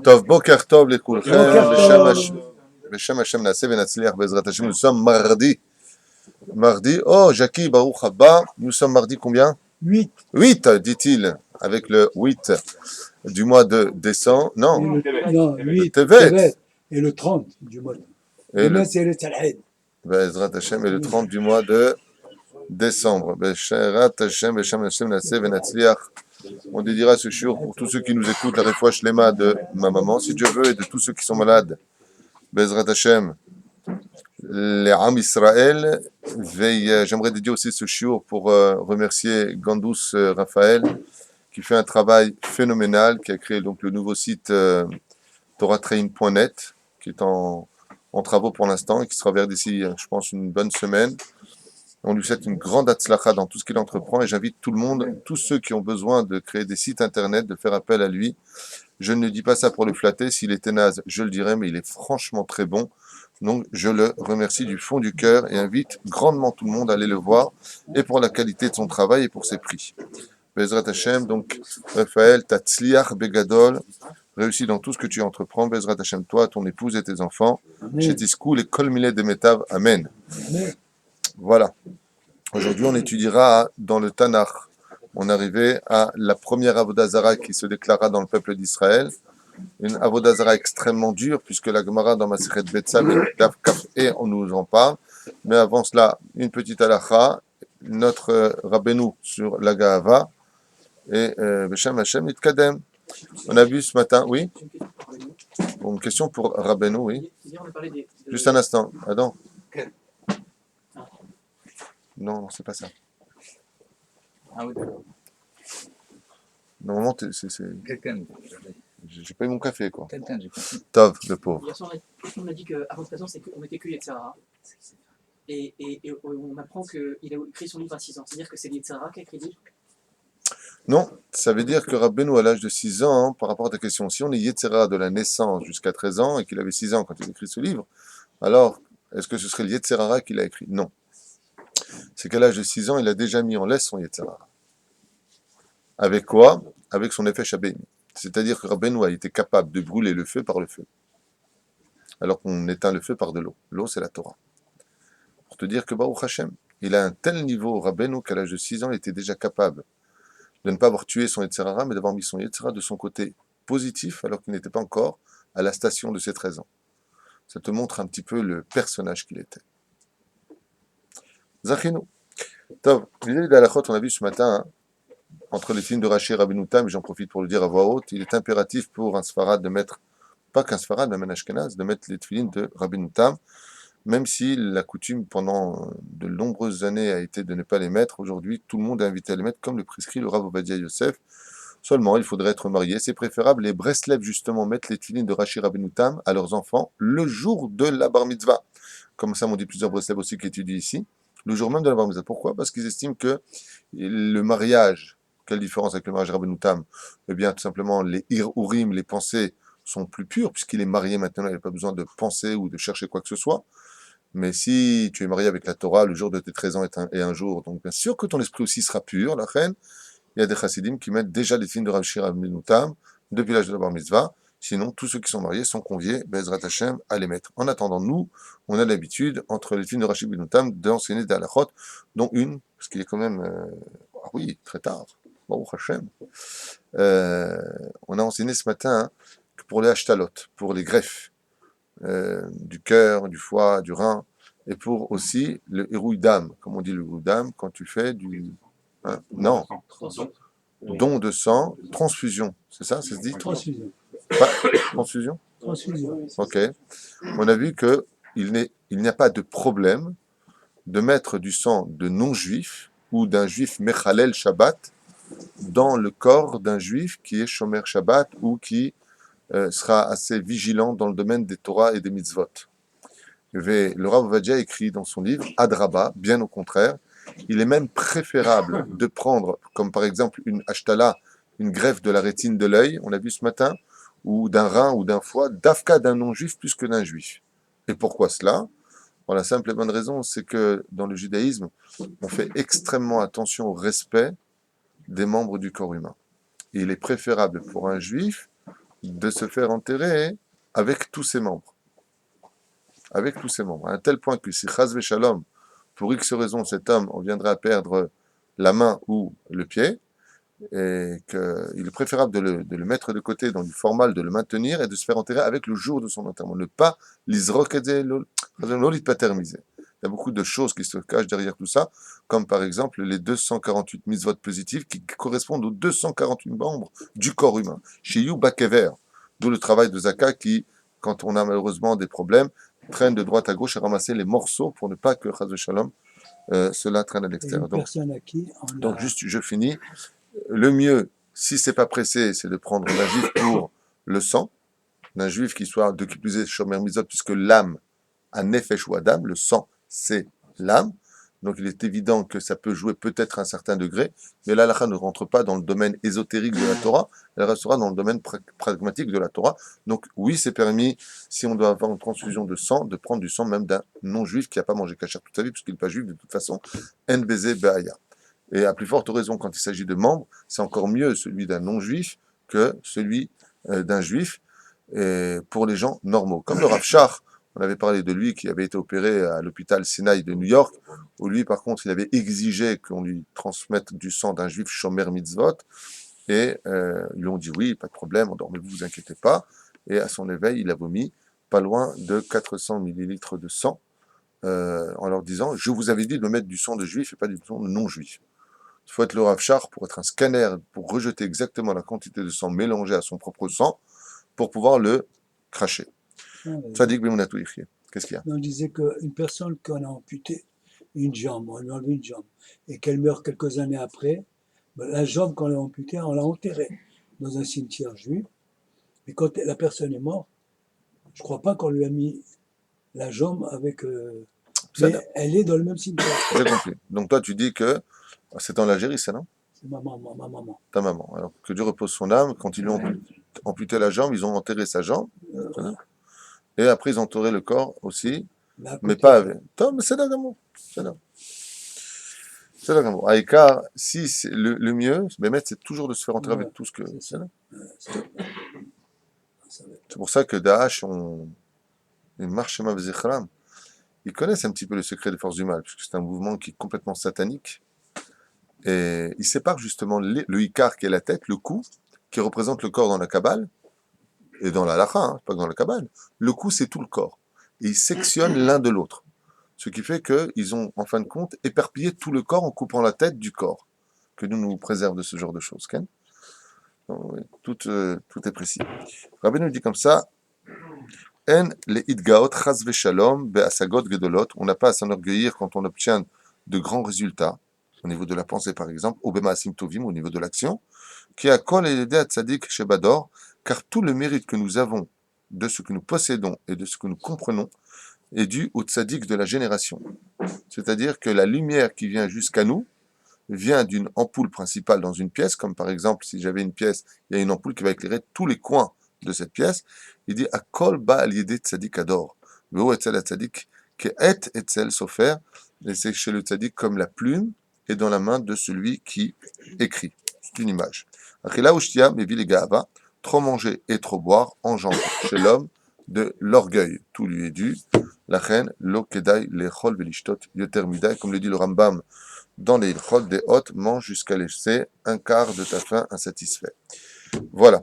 טוב, בוקר טוב לכולכם, בוקר טוב. בשם השם נעשה ונצליח בעזרת השם. Nous sommes mardi, oh Jackie, Baruch Haba, nous sommes mardi combien? 8. 8, dit-il, avec le 8 du mois de décembre, non, Non, le 8. Tevet, Et le 30 du mois. et Demain, le, c'est le Talhed. בעזרת השם, et le 30 du mois de décembre. Besherat Hashem, Beshem Hashem na'aseh ונצליח. On dédiera ce shiur pour tous ceux qui nous écoutent, la réfoua shlema de ma maman, si Dieu veut, et de tous ceux qui sont malades. Bezrat Hashem, les Am Israël. J'aimerais dédier aussi ce shiur pour remercier Gandous Raphaël, qui fait un travail phénoménal, qui a créé donc le nouveau site toratrain.net, qui est en travaux pour l'instant et qui sera ouvert d'ici, je pense, une bonne semaine. On lui souhaite une grande atzlacha dans tout ce qu'il entreprend et j'invite tout le monde, tous ceux qui ont besoin de créer des sites internet, de faire appel à lui. Je ne dis pas ça pour le flatter, s'il était naze, je le dirais, mais il est franchement très bon. Donc je le remercie du fond du cœur et invite grandement tout le monde à aller le voir, et pour la qualité de son travail et pour ses prix. Bezrat Hashem, donc Raphaël, Tatzliach Begadol, réussis dans tout ce que tu entreprends. Bezrat Hashem, toi, ton épouse et tes enfants. Chez Tiskou, les Kol Milé de Metav. Amen. Voilà. Aujourd'hui, on étudiera dans le Tanakh. On arrivait à la première Avodah Zarah qui se déclara dans le peuple d'Israël. Une Avodah Zarah extrêmement dure, puisque la Gemara dans Masechet Betzal et on nous en parle. Mais avant cela, une petite halakha, notre Rabbeinu sur la Gahava, et Beshem Hashem Nitkadem. On a vu ce matin, oui? Une question pour Rabbeinu, oui? Juste un instant, Adam. Non, c'est pas ça. Ah oui, d'accord. Normalement, Quelqu'un. j'ai pas eu mon café, quoi. Quelqu'un, j'ai compris. Tov, le pauvre. Hier soir, on a dit qu'avant de présent, on mettait que Yetzirah. Et on apprend qu'il a écrit son livre à 6 ans. C'est-à-dire que c'est Yetzirah qui a écrit le livre. Non, ça veut dire que Rabbeinu, à l'âge de 6 ans, par rapport à ta question, si on est Yetzirah de la naissance jusqu'à 13 ans et qu'il avait 6 ans quand il a écrit ce livre, alors est-ce que ce serait le Yetzirah qu'il a écrit? Non. C'est qu'à l'âge de 6 ans, il a déjà mis en laisse son Yetzirah. Avec quoi? Avec son effet Shabbat. C'est-à-dire que Rabbeinu a été capable de brûler le feu par le feu, alors qu'on éteint le feu par de l'eau. L'eau, c'est la Torah. Pour te dire que Baruch Hashem, il a un tel niveau, Rabbeinu, qu'à l'âge de 6 ans, il était déjà capable de ne pas avoir tué son Yetzirah, mais d'avoir mis son Yetzirah de son côté positif, alors qu'il n'était pas encore à la station de ses 13 ans. Ça te montre un petit peu le personnage qu'il était. Zachinu. Tov, l'idée d'Alachot, on a vu ce matin, hein, entre les films de Rashi et Rabbeinu Tam, j'en profite pour le dire à voix haute, il est impératif pour un Sfarad de mettre, pas qu'un Sfarad, même un Ashkenaz, de mettre les tefilines de Rabbeinu Tam, même si la coutume pendant de nombreuses années a été de ne pas les mettre. Aujourd'hui, tout le monde est invité à les mettre, comme le prescrit le Rav Ovadia Yosef. Seulement, il faudrait être marié. C'est préférable. Les Breslev, justement, mettent les tefilines de Rashi Rabbeinu Tam à leurs enfants le jour de la bar mitzvah. Comme ça m'ont dit plusieurs Breslev aussi qui étudient ici. Le jour même de la bar mitzvah. Pourquoi? Parce qu'ils estiment que le mariage, quelle différence avec le mariage Rabbeinu Tam? Eh bien, tout simplement, les Urim, les pensées sont plus pures, puisqu'il est marié maintenant, il n'a pas besoin de penser ou de chercher quoi que ce soit. Mais si tu es marié avec la Torah, le jour de tes 13 ans est un jour, donc bien sûr que ton esprit aussi sera pur, la reine. Il y a des chassidim qui mettent déjà les films de Rav Shira Rabbeinu Tam depuis l'âge de la bar mitzvah. Sinon, tous ceux qui sont mariés sont conviés, Bezrat Hashem, à les mettre. En attendant, nous, on a l'habitude, entre les films de Rav Shira Rabbeinu Tam, d'enseigner des halachot, dont une, parce qu'il est quand même, ah oui, très tard, Baruch Hashem. On a enseigné ce matin, hein, que pour les hashtalot, pour les greffes, du cœur, du foie, du rein, et pour aussi le hérouille d'âme, comme on dit le hérouille d'âme, quand tu fais du... hein, non, don de sang, transfusion, c'est ça, ça se dit? Transfusion. Pas, transfusion? Transfusion. Ok. On a vu que il n'y a pas de problème de mettre du sang de non-juif ou d'un juif Mechalel Shabbat dans le corps d'un juif qui est Shomer Shabbat ou qui sera assez vigilant dans le domaine des Torah et des mitzvot. Le Rav Ovadia écrit dans son livre, Adraba, bien au contraire, il est même préférable de prendre, comme par exemple une hashtala, une greffe de la rétine de l'œil, on l'a vu ce matin, ou d'un rein ou d'un foie, d'afka d'un non-juif plus que d'un juif. Et pourquoi cela? Pour la simple et bonne raison, c'est que dans le judaïsme, on fait extrêmement attention au respect des membres du corps humain. Et il est préférable pour un juif de se faire enterrer avec tous ses membres. Avec tous ses membres. À un tel point que si Chaz Shalom, pour X raison, cet homme, on viendrait à perdre la main ou le pied, et qu'il est préférable de le mettre de côté dans du formal, de le maintenir et de se faire enterrer avec le jour de son enterrement. Ne pas l'isrokedze, il y a beaucoup de choses qui se cachent derrière tout ça, comme par exemple les 248 mitzvot positives qui correspondent aux 248 membres du corps humain. Chez Yuba Kever, d'où le travail de Zaka qui, quand on a malheureusement des problèmes, traîne de droite à gauche à ramasser les morceaux pour ne pas que Chaz Shalom cela traîne à Et l'extérieur. une personne à qui on Donc a... juste, je finis. Le mieux, si c'est pas pressé, c'est de prendre d'un juif pour le sang, d'un juif qui soit de qui plus est shomer mizot, puisque l'âme a nefesh ou adam, le sang c'est l'âme. Donc il est évident que ça peut jouer peut-être à un certain degré, mais là, l'halakha ne rentre pas dans le domaine ésotérique de la Torah, elle restera dans le domaine pragmatique de la Torah. Donc oui, c'est permis, si on doit avoir une transfusion de sang, de prendre du sang même d'un non-juif qui n'a pas mangé kasher toute sa vie, puisqu'il n'est pas juif de toute façon, NBZ Be'aya. Et à plus forte raison, quand il s'agit de membres, c'est encore mieux celui d'un non-juif que celui d'un juif pour les gens normaux. Comme le Rav Shach, on avait parlé de lui qui avait été opéré à l'hôpital Sinai de New York, où lui, par contre, il avait exigé qu'on lui transmette du sang d'un juif shomer mitzvot, et ils lui ont dit oui, pas de problème, endormez-vous, vous inquiétez pas. Et à son éveil, il a vomi pas loin de 400 millilitres de sang, en leur disant, je vous avais dit de me mettre du sang de juif et pas du sang de non-juif. Il faut être le Rav Shach pour être un scanner, pour rejeter exactement la quantité de sang mélangé à son propre sang, pour pouvoir le cracher. Tzadik b'emunatou yichyeh. Qu'est-ce qu'il y a? On disait qu'une personne qu'on a amputé une jambe, on lui a enlevé une jambe, et qu'elle meurt quelques années après, ben, la jambe qu'on a amputée, on l'a enterrée dans un cimetière juif. Mais quand la personne est morte, je ne crois pas qu'on lui a mis la jambe avec... mais elle est dans le même cimetière. J'ai compris. Donc toi, tu dis que c'est en Algérie, ça, non? C'est ma maman. Ta maman. Alors que Dieu repose son âme, quand ils lui ont amputé la jambe, ils ont enterré sa jambe. Et après, ils ont enterré le corps aussi, mais pas avec. Mais c'est là d'amour. C'est là. C'est là d'amour. Aïka, si c'est le mieux, c'est toujours de se faire enterrer avec tout ce que. C'est là. C'est pour ça que Daesh, les Marshema V'Zichram, ils connaissent un petit peu le secret des forces du mal, puisque c'est un mouvement qui est complètement satanique. Et ils séparent justement le Icar qui est la tête, le cou, qui représente le corps dans la Kabbale, et dans la Lacha, hein, pas dans la Kabbale. Le cou, c'est tout le corps. Et ils sectionnent l'un de l'autre. Ce qui fait qu'ils ont, en fin de compte, éparpillé tout le corps en coupant la tête du corps. Que nous préserve de ce genre de choses. Ken? Donc, tout est précis. Rabbi nous dit comme ça, En le idgaot chas veshalom be'asagot gedolot. On n'a pas à s'enorgueillir quand on obtient de grands résultats, au niveau de la pensée par exemple, ou bema'asim tovim, au niveau de l'action, qui a kol eledei atzadik shebador, car tout le mérite que nous avons de ce que nous possédons et de ce que nous comprenons est dû au tzaddik de la génération. C'est-à-dire que la lumière qui vient jusqu'à nous vient d'une ampoule principale dans une pièce, comme par exemple si j'avais une pièce, il y a une ampoule qui va éclairer tous les coins de cette pièce. Il dit Akol ba al yedei tzaddik ador. V'hu etzel tzaddik ke'et etzel sofer. Et c'est chez le tzaddik comme la plume est dans la main de celui qui écrit. C'est une image. Achila ushtia mevi le ga'ava. Trop manger et trop boire engendre chez l'homme de l'orgueil. Tout lui est dû. La reine lo kedai lechol velishtot yoter midai, comme le dit le Rambam dans les Ilchot des hôtes, mange jusqu'à laisser un quart de ta faim insatisfait. Voilà.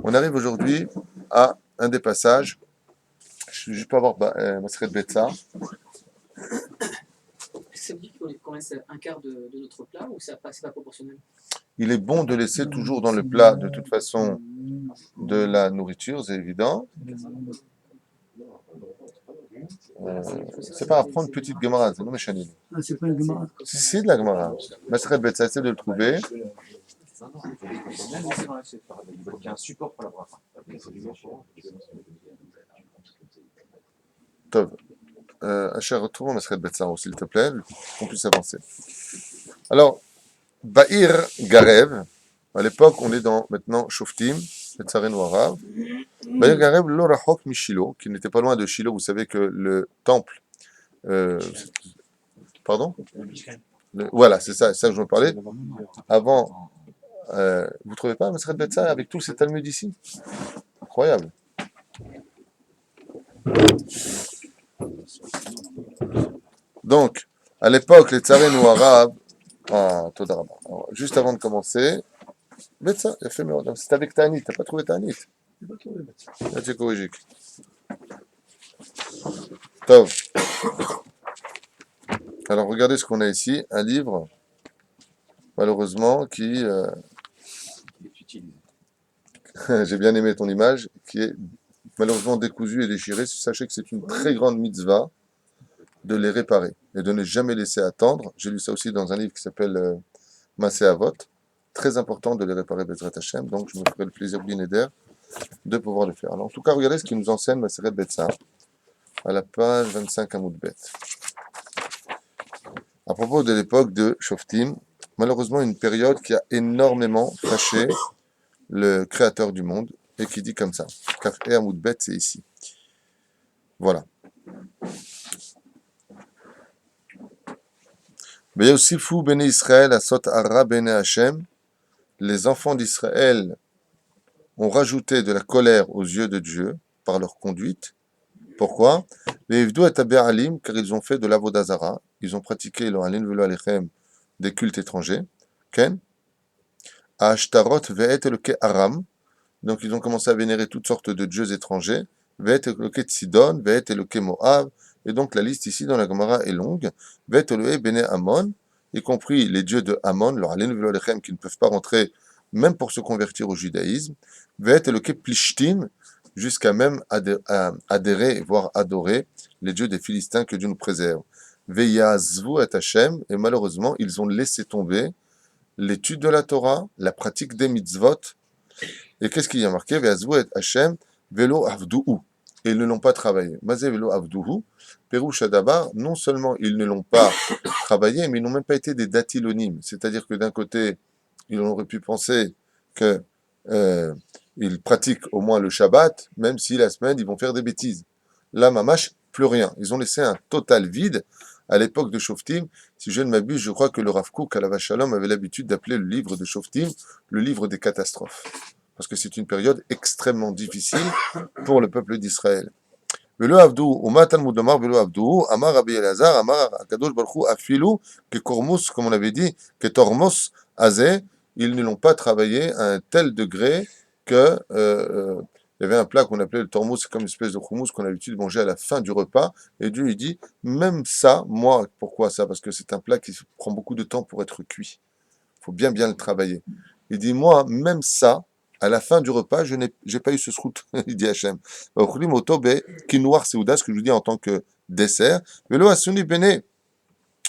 On arrive aujourd'hui à un des passages. Je peux avoir Maseret Betsa. Ça veut dire qu'on laisse un quart de notre plat ou c'est pas proportionnel? Il est bon de laisser toujours dans le plat, de toute façon, de la nourriture, c'est évident. C'est pas à prendre une petite Gemara, c'est non, mais Chanel. Ah, c'est pas une Gemara. C'est de la Gemara. Maseret Betsa, essaie de le trouver. Il faut qu'il y ait un support pour la bracha. Tov. Asher, retrouvons Maseret Betsa, s'il te plaît, qu'on puisse avancer. Alors, Ba'ir Garev, à l'époque, on est dans maintenant Shoftim, Metzaren ou Arav. Ba'ir Garev, lo rachok mi Shilo, qui n'était pas loin de Shilo. Vous savez que le temple. Pardon? Voilà, c'est ça que je me parlais. Avant, vous ne trouvez pas Maseret Betsa avec tous ces Talmuds ici? incroyable. Donc, à l'époque, les tsarins ou arabes, Toda Rabba. Alors, juste avant de commencer, Betsa, il a fait mieux. C'est avec Tanit, t'as pas trouvé Tanit? J'ai pas trouvé médecin. Là, c'est corrigé. Top. Alors, regardez ce qu'on a ici, un livre, malheureusement, qui, Il est utilisé. j'ai bien aimé ton image, qui est malheureusement décousu et déchiré. Sachez que c'est une très grande mitzvah de les réparer et de ne jamais laisser attendre. J'ai lu ça aussi dans un livre qui s'appelle Massé Avot. Très important de les réparer Bezrat Hashem, donc je me ferai le plaisir bien aider de pouvoir le faire. Alors, en tout cas, regardez ce qui nous enseigne Maseret Betsa à la page 25 Amoud Bet. À propos de l'époque de Shoftim, malheureusement une période qui a énormément fâché le créateur du monde et qui dit comme ça. Kaf et Amoud Bet, c'est ici. Voilà. Yosifu Bene Israël Asot Ara Bene Hashem. Les enfants d'Israël ont rajouté de la colère aux yeux de Dieu par leur conduite. Pourquoi? Car ils ont fait de l'avodazara, ils ont pratiqué des cultes étrangers. Ken? Ashtarot ve'et eloke aram, donc ils ont commencé à vénérer toutes sortes de dieux étrangers. Ve'et eloke Sidon, ve'et eloke Moab, et donc la liste ici dans la Gemara est longue. Ve'et eloke bene Ammon, y compris les dieux de Ammon, leur alenu velo alechem, qui ne peuvent pas rentrer même pour se convertir au judaïsme. Ve'et eloke Plishtim, jusqu'à même adhérer, voire adorer les dieux des Philistins, que Dieu nous préserve. Veyazvu et Hashem, et malheureusement, ils ont laissé tomber l'étude de la Torah, la pratique des mitzvot, et qu'est-ce qu'il y a marqué? Veyazvu et Hashem, velo avduhu, et ils ne l'ont pas travaillé. Mazé velo avduhu, Perouche Adabar, non seulement ils ne l'ont pas travaillé, mais ils n'ont même pas été des datilonymes, c'est-à-dire que d'un côté, ils auraient pu penser que ils pratiquent au moins le Shabbat, même si la semaine, ils vont faire des bêtises. Là, mamash, plus rien. Ils ont laissé un total vide. À l'époque de Shoftim, si je ne m'abuse, je crois que le Rav Kook, à la Vache Shalom, avait l'habitude d'appeler le livre de Shoftim le livre des catastrophes. Parce que c'est une période extrêmement difficile pour le peuple d'Israël. Velo avdu, Uma Talmud Amar Velo avdu, Amar Rabbi Elazar, Amar Akadosh Baruch Hu, Afilu, que Kormos, comme on avait dit, que Tormos Azeh, ils ne l'ont pas travaillé à un tel degré que il y avait un plat qu'on appelait le tormous, c'est comme une espèce de houmous qu'on a l'habitude de manger à la fin du repas. Et Dieu lui dit, même ça, moi, pourquoi ça? Parce que c'est un plat qui prend beaucoup de temps pour être cuit. Il faut bien le travailler. Il dit, moi, même ça, à la fin du repas, je n'ai pas eu ce srout, il dit Hachem. Quinoir Seouda, ce que je vous dis en tant que dessert. Velo Asuni Bene.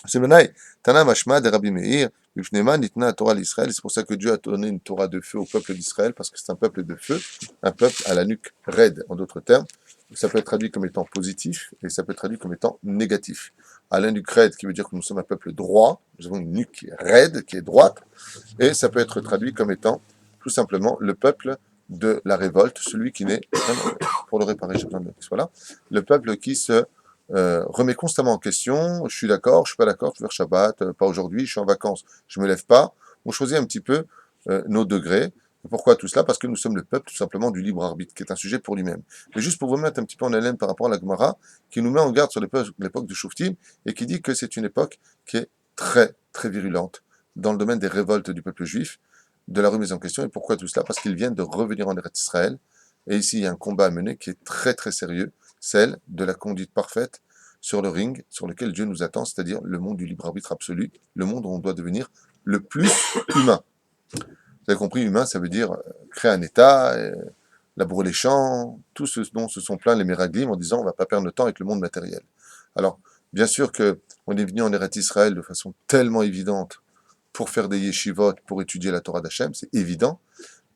C'est Benaï. Tana Mashma de Rabbi Meir. C'est pour ça que Dieu a donné une Torah de feu au peuple d'Israël, parce que c'est un peuple de feu, un peuple à la nuque raide, en d'autres termes. Ça peut être traduit comme étant positif, et ça peut être traduit comme étant négatif. À la nuque raide, qui veut dire que nous sommes un peuple droit, nous avons une nuque qui est raide, qui est droite, et ça peut être traduit comme étant tout simplement le peuple de la révolte, celui qui n'est, pour le réparer, j'ai besoin de qu'il soit là, le peuple qui se remet constamment en question, je suis d'accord, je suis pas d'accord, tu veux faire Shabbat, pas aujourd'hui, je suis en vacances, je me lève pas. On choisit un petit peu nos degrés. Pourquoi tout cela? Parce que nous sommes le peuple tout simplement du libre arbitre, qui est un sujet pour lui-même. Mais juste pour vous mettre un petit peu en haleine par rapport à la Gemara, qui nous met en garde sur l'époque de Shoftim, et qui dit que c'est une époque qui est très, très virulente dans le domaine des révoltes du peuple juif, de la remise en question. Et pourquoi tout cela? Parce qu'ils viennent de revenir en Eretz Israël. Et ici, il y a un combat à mener qui est très, très sérieux, celle de la conduite parfaite sur le ring sur lequel Dieu nous attend, c'est-à-dire le monde du libre arbitre absolu, le monde où on doit devenir le plus humain. Vous avez compris, humain, ça veut dire créer un État, labourer les champs, tout ce dont se sont plaints les Méraglim en disant on ne va pas perdre notre temps avec le monde matériel. Alors, bien sûr qu'on est venu en Eretz Israël de façon tellement évidente pour faire des yeshivot, pour étudier la Torah d'Hachem, c'est évident,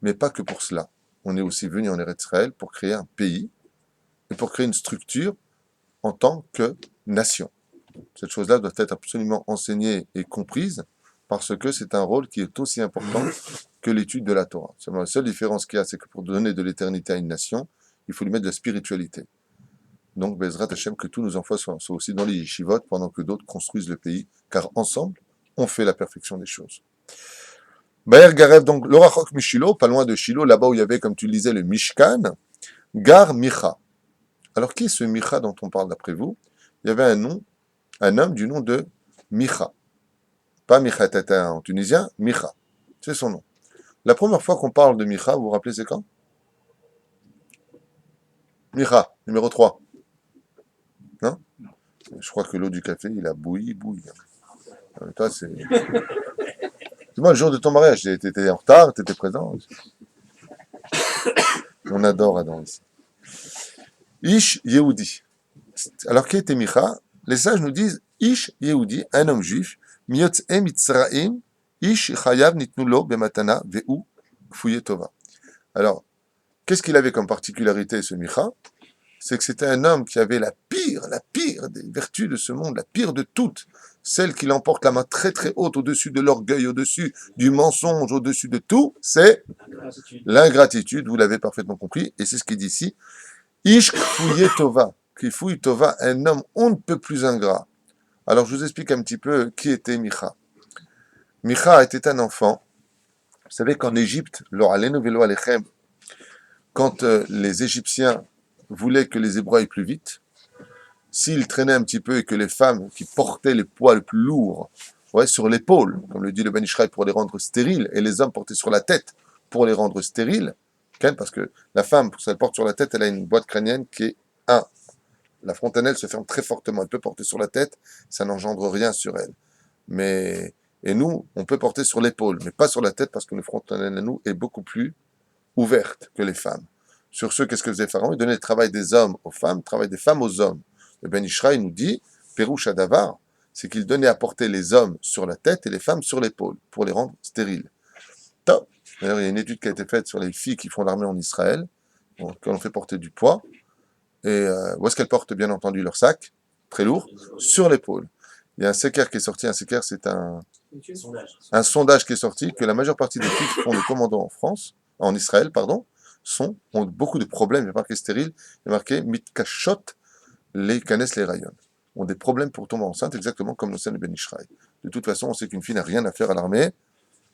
mais pas que pour cela. On est aussi venu en Eretz Israël pour créer un pays et pour créer une structure en tant que nation. Cette chose-là doit être absolument enseignée et comprise parce que c'est un rôle qui est aussi important que l'étude de la Torah. Seulement, la seule différence qu'il y a, c'est que pour donner de l'éternité à une nation, il faut lui mettre de la spiritualité. Donc, Bezrat Hashem, que tous nos enfants soient aussi dans les yeshivot pendant que d'autres construisent le pays, car ensemble, on fait la perfection des choses. Baer Garev, donc, le Rachok Mishilo, pas loin de Shilo, là-bas où il y avait, comme tu le disais, le Mishkan, Gar Micha. Alors, qui est ce Micha dont on parle d'après vous? Il y avait un homme du nom de Micha. Pas Micha Tata en tunisien, Micha. C'est son nom. La première fois qu'on parle de Micha, vous vous rappelez c'est quand? Micha, numéro 3. Non? Je crois que l'eau du café, il a bouilli. Toi, c'est... Dis-moi, le jour de ton mariage, t'étais en retard, t'étais présent. On adore Adam ici. Ish Yehudi. Alors, qui était Micha? Les sages nous disent Ish Yehudi, un homme juif, Miyotz'e Mitzraim, Ish Chayav Nitnulo Bematana Ve'u Kfouye Tova. Alors, qu'est-ce qu'il avait comme particularité, ce Micha? C'est que c'était un homme qui avait la pire des vertus de ce monde, la pire de toutes, celle qui l'emporte la main très très haute au-dessus de l'orgueil, au-dessus du mensonge, au-dessus de tout, c'est l'ingratitude, vous l'avez parfaitement compris, et c'est ce qu'il dit ici. Ish Kfouye Tova, Kfouye Tova, un homme on ne peut plus ingrat. Alors je vous explique un petit peu qui était Micha. Micha était un enfant, vous savez qu'en Égypte, quand les Égyptiens voulaient que les Hébreux aillent plus vite, s'ils traînaient un petit peu et que les femmes qui portaient les poids le plus lourds sur l'épaule, comme le dit le Ben Ishraï, pour les rendre stériles, et les hommes portaient sur la tête pour les rendre stériles, parce que la femme, pour qu'elle porte sur la tête, elle a une boîte crânienne qui est 1. La fontanelle se ferme très fortement, elle peut porter sur la tête, ça n'engendre rien sur elle. Et nous, on peut porter sur l'épaule, mais pas sur la tête, parce que notre fontanelle à nous est beaucoup plus ouverte que les femmes. Sur ce, qu'est-ce que faisait Pharaon? Il donnait le travail des hommes aux femmes, le travail des femmes aux hommes. Le Ben Ishraï nous dit, Pérouche Adavar, c'est qu'il donnait à porter les hommes sur la tête et les femmes sur l'épaule, pour les rendre stériles. Top. D'ailleurs, il y a une étude qui a été faite sur les filles qui font l'armée en Israël, qui ont fait porter du poids, et où est-ce qu'elles portent bien entendu leur sac, très lourd, sur l'épaule. Il y a un séquer qui est sorti, c'est un sondage qui est sorti, que la majeure partie des filles qui font le commandant en Israël, ont beaucoup de problèmes, il y a marqué stérile, il y a marqué mitkashot, les canesses, les rayons, ont des problèmes pour tomber enceinte, exactement comme le Ben Ishraï. De toute façon, on sait qu'une fille n'a rien à faire à l'armée,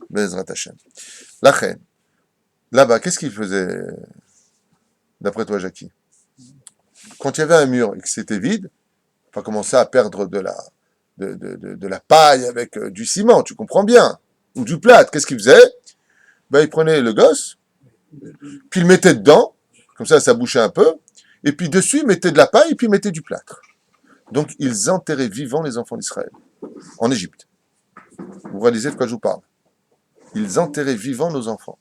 Bezrat Hashem. La reine, là-bas, qu'est-ce qu'il faisait, d'après toi, Jackie? Quand il y avait un mur et que c'était vide, il va commencer à perdre de la paille avec du ciment, tu comprends bien, ou du plâtre. Qu'est-ce qu'il faisait? Il prenait le gosse, puis il le mettait dedans, comme ça bouchait un peu, et puis dessus, il mettait de la paille, et puis il mettait du plâtre. Donc, ils enterraient vivants les enfants d'Israël, en Égypte. Vous réalisez de quoi je vous parle? Ils enterraient vivants nos enfants.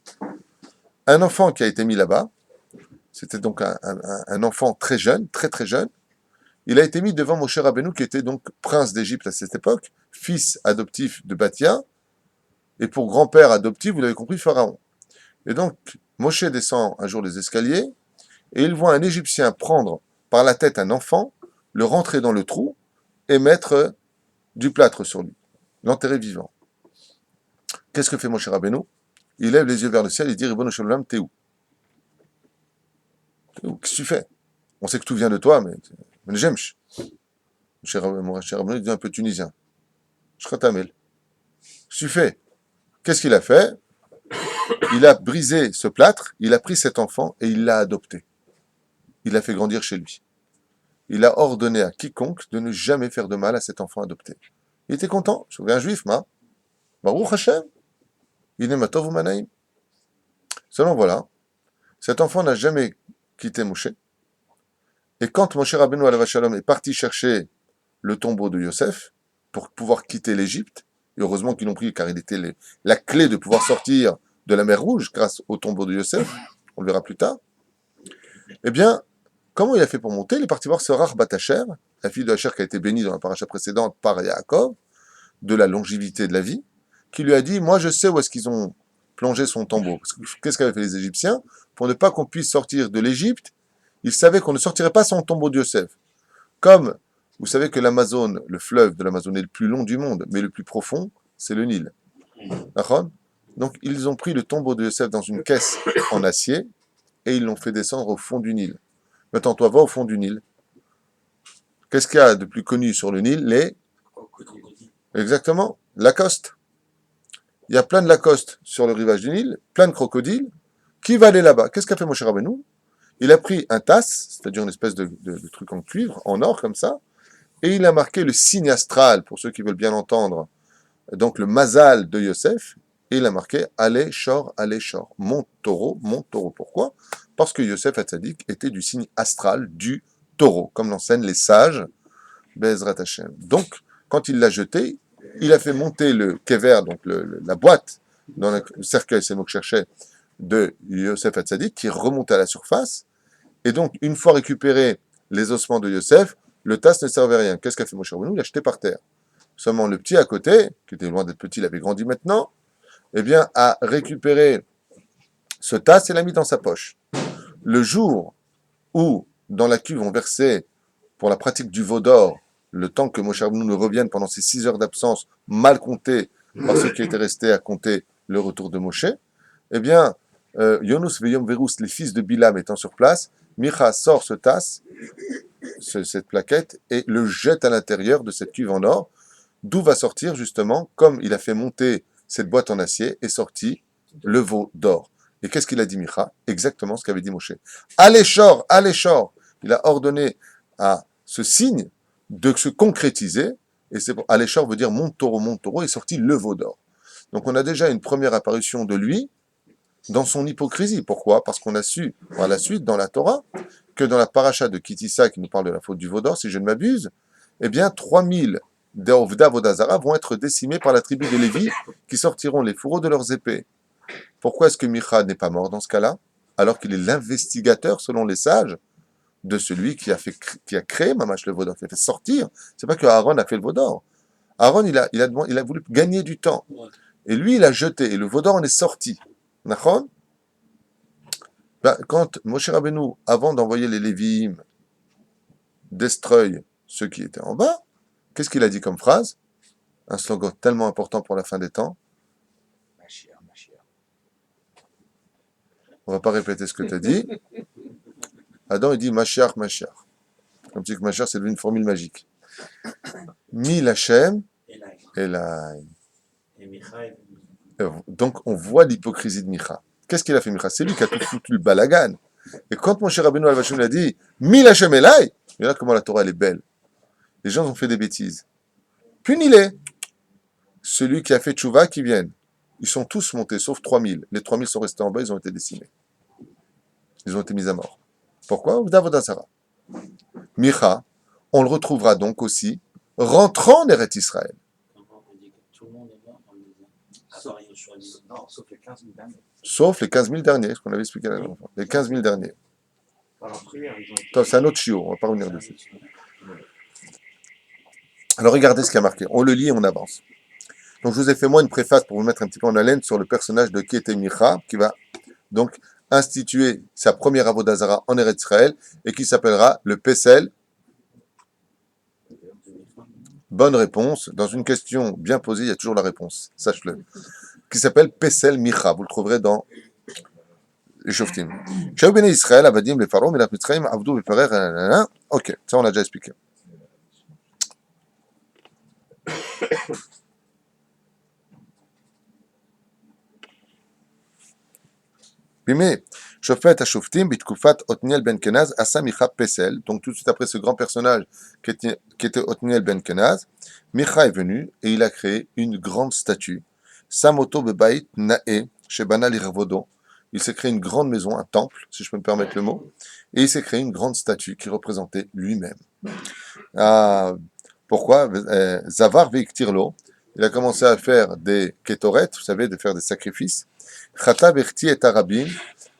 Un enfant qui a été mis là-bas, c'était donc un enfant très jeune, très très jeune, il a été mis devant Moshe Rabbeinu, qui était donc prince d'Égypte à cette époque, fils adoptif de Bathia, et pour grand-père adoptif, vous l'avez compris, Pharaon. Et donc, Moshe descend un jour les escaliers, et il voit un Égyptien prendre par la tête un enfant, le rentrer dans le trou, et mettre du plâtre sur lui, l'enterrer vivant. Qu'est-ce que fait Moshe Rabbeinu? Il lève les yeux vers le ciel et dit, Ribono shel olam, t'es où? Qu'est-ce que tu fais? On sait que tout vient de toi, mais j'aime. Mon cher Rabbeinu dit un peu tunisien. Shratamel. Qu'est-ce que tu fais? Qu'est-ce qu'il a fait? Il a brisé ce plâtre, il a pris cet enfant et il l'a adopté. Il l'a fait grandir chez lui. Il a ordonné à quiconque de ne jamais faire de mal à cet enfant adopté. Il était content. Je suis un juif, ma. Baruch Hashem. Inematov umanaim. Seulement voilà, cet enfant n'a jamais quitté Moshe. Et quand Moshe Rabbeinu alav shalom est parti chercher le tombeau de Yosef pour pouvoir quitter l'Égypte, et heureusement qu'ils l'ont pris car il était la clé de pouvoir sortir de la mer Rouge grâce au tombeau de Yosef, on le verra plus tard, eh bien, comment il a fait pour monter? Il est parti voir Sarah bat Asher, la fille de Asher qui a été bénie dans la paracha précédente par Yaakov, de la longévité de la vie, qui lui a dit, moi je sais où est-ce qu'ils ont plongé son tombeau. Qu'est-ce qu'avaient fait les Égyptiens? Pour ne pas qu'on puisse sortir de l'Égypte, ils savaient qu'on ne sortirait pas son tombeau de Yosef. Comme, vous savez que l'Amazone, le fleuve de l'Amazone est le plus long du monde, mais le plus profond, c'est le Nil. D'accord? Donc ils ont pris le tombeau de Yosef dans une caisse en acier, et ils l'ont fait descendre au fond du Nil. Maintenant, toi, va au fond du Nil. Qu'est-ce qu'il y a de plus connu sur le Nil? Exactement, Lacoste. Il y a plein de Lacoste sur le rivage du Nil, plein de crocodiles. Qui va aller là-bas? Qu'est-ce qu'a fait Moshe Rabbeinu? Il a pris un tasse, c'est-à-dire une espèce de truc en cuivre, en or comme ça, et il a marqué le signe astral, pour ceux qui veulent bien l'entendre, donc le mazal de Yosef, et il a marqué Allez Shor, mon taureau, mon taureau. Pourquoi? Parce que Yosef Hatzadik était du signe astral du taureau, comme l'enseignent les sages, Bezrat Hashem. Donc, quand il l'a jeté, il a fait monter le kever, donc la boîte, dans le cercueil, c'est le mot que je cherchais, de Yosef Hatzadik, qui remonte à la surface, et donc, une fois récupérés les ossements de Yosef, le tasse ne servait à rien. Qu'est-ce qu'a fait Moshe Rabbeinu? Il l'a jeté par terre. Seulement le petit à côté, qui était loin d'être petit, il avait grandi maintenant, eh bien, a récupéré ce tasse et l'a mis dans sa poche. Le jour où, dans la cuve, on versait, pour la pratique du veau d'or, le temps que Moshe Rabbeinu nous revienne pendant ces 6 heures d'absence, mal compté par ceux qui étaient restés à compter le retour de Moshe, eh bien, Yonus Veyom Verus, les fils de Bilam étant sur place, Micha sort ce tasse, cette plaquette, et le jette à l'intérieur de cette cuve en or, d'où va sortir justement, comme il a fait monter cette boîte en acier, est sorti le veau d'or. Et qu'est-ce qu'il a dit Micha? Exactement ce qu'avait dit Moshe. Allez Shor, allez Shor. Il a ordonné à ce signe de se concrétiser, et c'est pour allez Shor veut dire mon taureau, est sorti le veau d'or. Donc on a déjà une première apparition de lui dans son hypocrisie. Pourquoi? Parce qu'on a su, par la suite, dans la Torah, que dans la paracha de Kitissa, qui nous parle de la faute du veau d'or, si je ne m'abuse, eh bien 3000 d'Ovda Vodazara vont être décimés par la tribu de Lévi, qui sortiront les fourreaux de leurs épées. Pourquoi est-ce que Micha n'est pas mort dans ce cas-là, alors qu'il est l'investigateur, selon les sages, de celui qui a créé Mamash le veau d'or, qui a fait sortir? C'est pas que Aaron a fait le veau d'or. Aaron, il a voulu gagner du temps. Et lui, il a jeté, et le veau d'or en est sorti. D'accord? Ben, quand Moshe Rabbeinu, avant d'envoyer les Lévi'im, destroy ceux qui étaient en bas, qu'est-ce qu'il a dit comme phrase? Un slogan tellement important pour la fin des temps. Mashiach, Mashiach. On va pas répéter ce que tu as dit. Adam, il dit Mashiach, Mashiach. Comme si que Mashiach, c'est devenu une formule magique. Mi Lachem, Elai. Et Michael. Donc, on voit l'hypocrisie de Micha. Qu'est-ce qu'il a fait, Micha? C'est lui qui a tout foutu le balagan. Et quand Moshe Rabbeinu al-Vachim a dit Mi Lachem Elai, regarde comment la Torah elle est belle. Les gens ont fait des bêtises. Punis-les. Celui qui a fait tchouva qui vienne. Ils sont tous montés, sauf 3000. Les 3000 sont restés en bas, ils ont été décimés. Ils ont été mis à mort. Pourquoi? Davodazara. Micha, on le retrouvera donc aussi rentrant en Eretz Israël. Comment on dit que tout le monde est mort en disant à part Yoshua dit Non, sauf les 15 000 derniers. Sauf les 15 000 derniers, ce qu'on avait expliqué à la dernière fois. Les 15 000 derniers. Par leur prière, ils ont été. Attends, c'est un autre chiot, on va pas revenir dessus. Alors regardez ce qu'il y a marqué. On le lit et on avance. Donc je vous ai fait moi une préface pour vous mettre un petit peu en haleine sur le personnage de qui était Micha, qui va donc instituer sa première Avodazara en Eretz Israël et qui s'appellera le Pesel. Bonne réponse. Dans une question bien posée, il y a toujours la réponse. Sache-le. Qui s'appelle Pesel Micha. Vous le trouverez dans les Shoftim. Shaou Bene Israël, Avadim, les Pharaons, Melach Mitzrayim, Avdou, Beparer, ok, ça on l'a déjà expliqué. Mais Shofet HaShoftim, Bitkufat Otniel Ben Kenaz, Asa Micha Pesel. Donc tout de suite après ce grand personnage qui était Otniel Ben Kenaz, Micha est venu et il a créé une grande statue. Samoto Bebait Nae, Shebana Lirvodo. Il s'est créé une grande maison, un temple, si je peux me permettre le mot, et il s'est créé une grande statue qui représentait lui-même. Pourquoi? Zavar Veiktirlo. Il a commencé à faire des kétorettes, vous savez, de faire des sacrifices. Chata Berti et Arabim.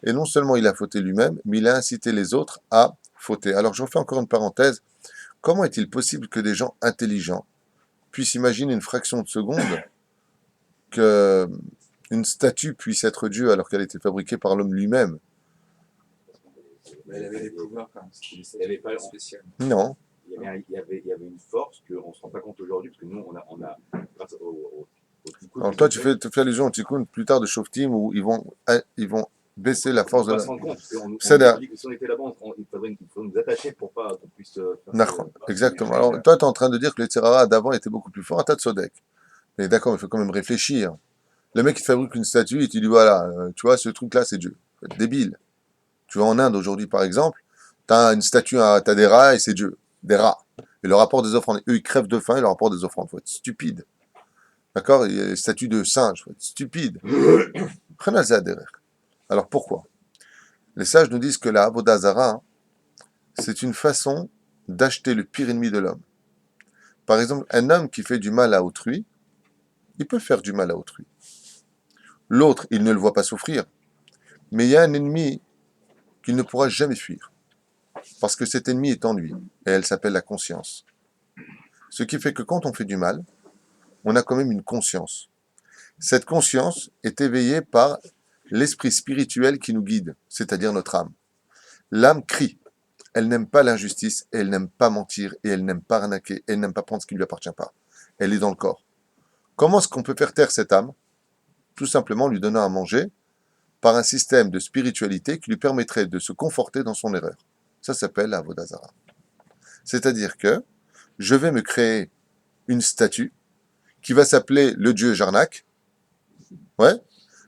Et non seulement il a fauté lui-même, mais il a incité les autres à fauter. Alors je refais encore une parenthèse. Comment est-il possible que des gens intelligents puissent imaginer une fraction de seconde qu'une statue puisse être Dieu alors qu'elle a été fabriquée par l'homme lui-même? Mais elle avait des pouvoirs quand même. il n'y avait pas spécial. Non. Il y avait une force qu'on ne se rend pas compte aujourd'hui, parce que nous, on a grâce au tikkun, Alors toi, tu fais allusion au tikkun plus tard de Shoftim où ils vont baisser la force de on va la... se rendre compte, parce qu'on C'est nous dit que si on était là-bas, il faudrait nous attacher pour pas qu'on puisse faire Exactement. Alors toi, tu es en train de dire que les Tzerara d'avant étaient beaucoup plus forts. Un tas de Sodek. Mais d'accord, il faut quand même réfléchir. Le mec qui te fabrique une statue et tu dis voilà, tu vois, ce truc-là, c'est Dieu. Faut être débile. Tu vas en Inde aujourd'hui, par exemple, tu as une statue, tu as des rats et c'est Dieu. Des rats. Et le rapport des offrandes, eux, ils crèvent de faim et le rapport des offrandes, il faut être stupide. D'accord? Il y a des statues de singes, il faut être stupide. Alors pourquoi? Les sages nous disent que la Avodah Zarah, c'est une façon d'acheter le pire ennemi de l'homme. Par exemple, un homme qui fait du mal à autrui, il peut faire du mal à autrui. L'autre, il ne le voit pas souffrir, mais il y a un ennemi qu'il ne pourra jamais fuir, parce que cet ennemi est en lui, et elle s'appelle la conscience. Ce qui fait que quand on fait du mal, on a quand même une conscience. Cette conscience est éveillée par l'esprit spirituel qui nous guide, c'est-à-dire notre âme. L'âme crie. Elle n'aime pas l'injustice, et elle n'aime pas mentir, et elle n'aime pas arnaquer, et elle n'aime pas prendre ce qui ne lui appartient pas. Elle est dans le corps. Comment est-ce qu'on peut faire taire cette âme? Tout simplement en lui donnant à manger par un système de spiritualité qui lui permettrait de se conforter dans son erreur. Ça s'appelle la Avodah Zarah. C'est-à-dire que je vais me créer une statue qui va s'appeler le dieu Jarnak. Ouais.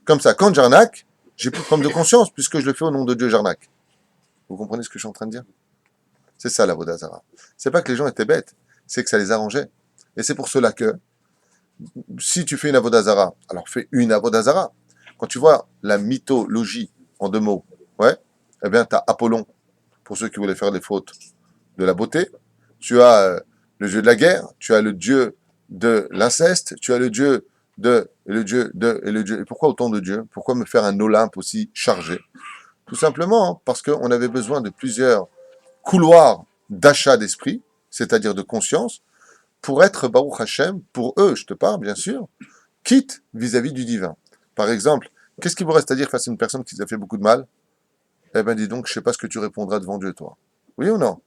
Comme ça, quand j'arnaque, j'ai plus de problème de conscience puisque je le fais au nom de Dieu Jarnak. Vous comprenez ce que je suis en train de dire? C'est ça la Avodah Zarah. C'est pas que les gens étaient bêtes, c'est que ça les arrangeait. Et c'est pour cela que si tu fais une Avodah Zarah, alors fais une Avodah Zarah. Quand tu vois la mythologie en 2 mots, ouais, eh bien tu as Apollon pour ceux qui voulaient faire des fautes de la beauté. Tu as le dieu de la guerre, tu as le dieu de l'inceste, tu as le dieu de, et le dieu de, et le dieu. Et pourquoi autant de dieux? Pourquoi me faire un Olympe aussi chargé? Tout simplement parce qu'on avait besoin de plusieurs couloirs d'achat d'esprit, c'est-à-dire de conscience, pour être Baruch Hashem, pour eux, je te parle bien sûr, quitte vis-à-vis du divin. Par exemple, qu'est-ce qu'il vous reste à dire face à une personne qui t'a fait beaucoup de mal? Eh bien dis donc, je ne sais pas ce que tu répondras devant Dieu, toi. Oui ou non?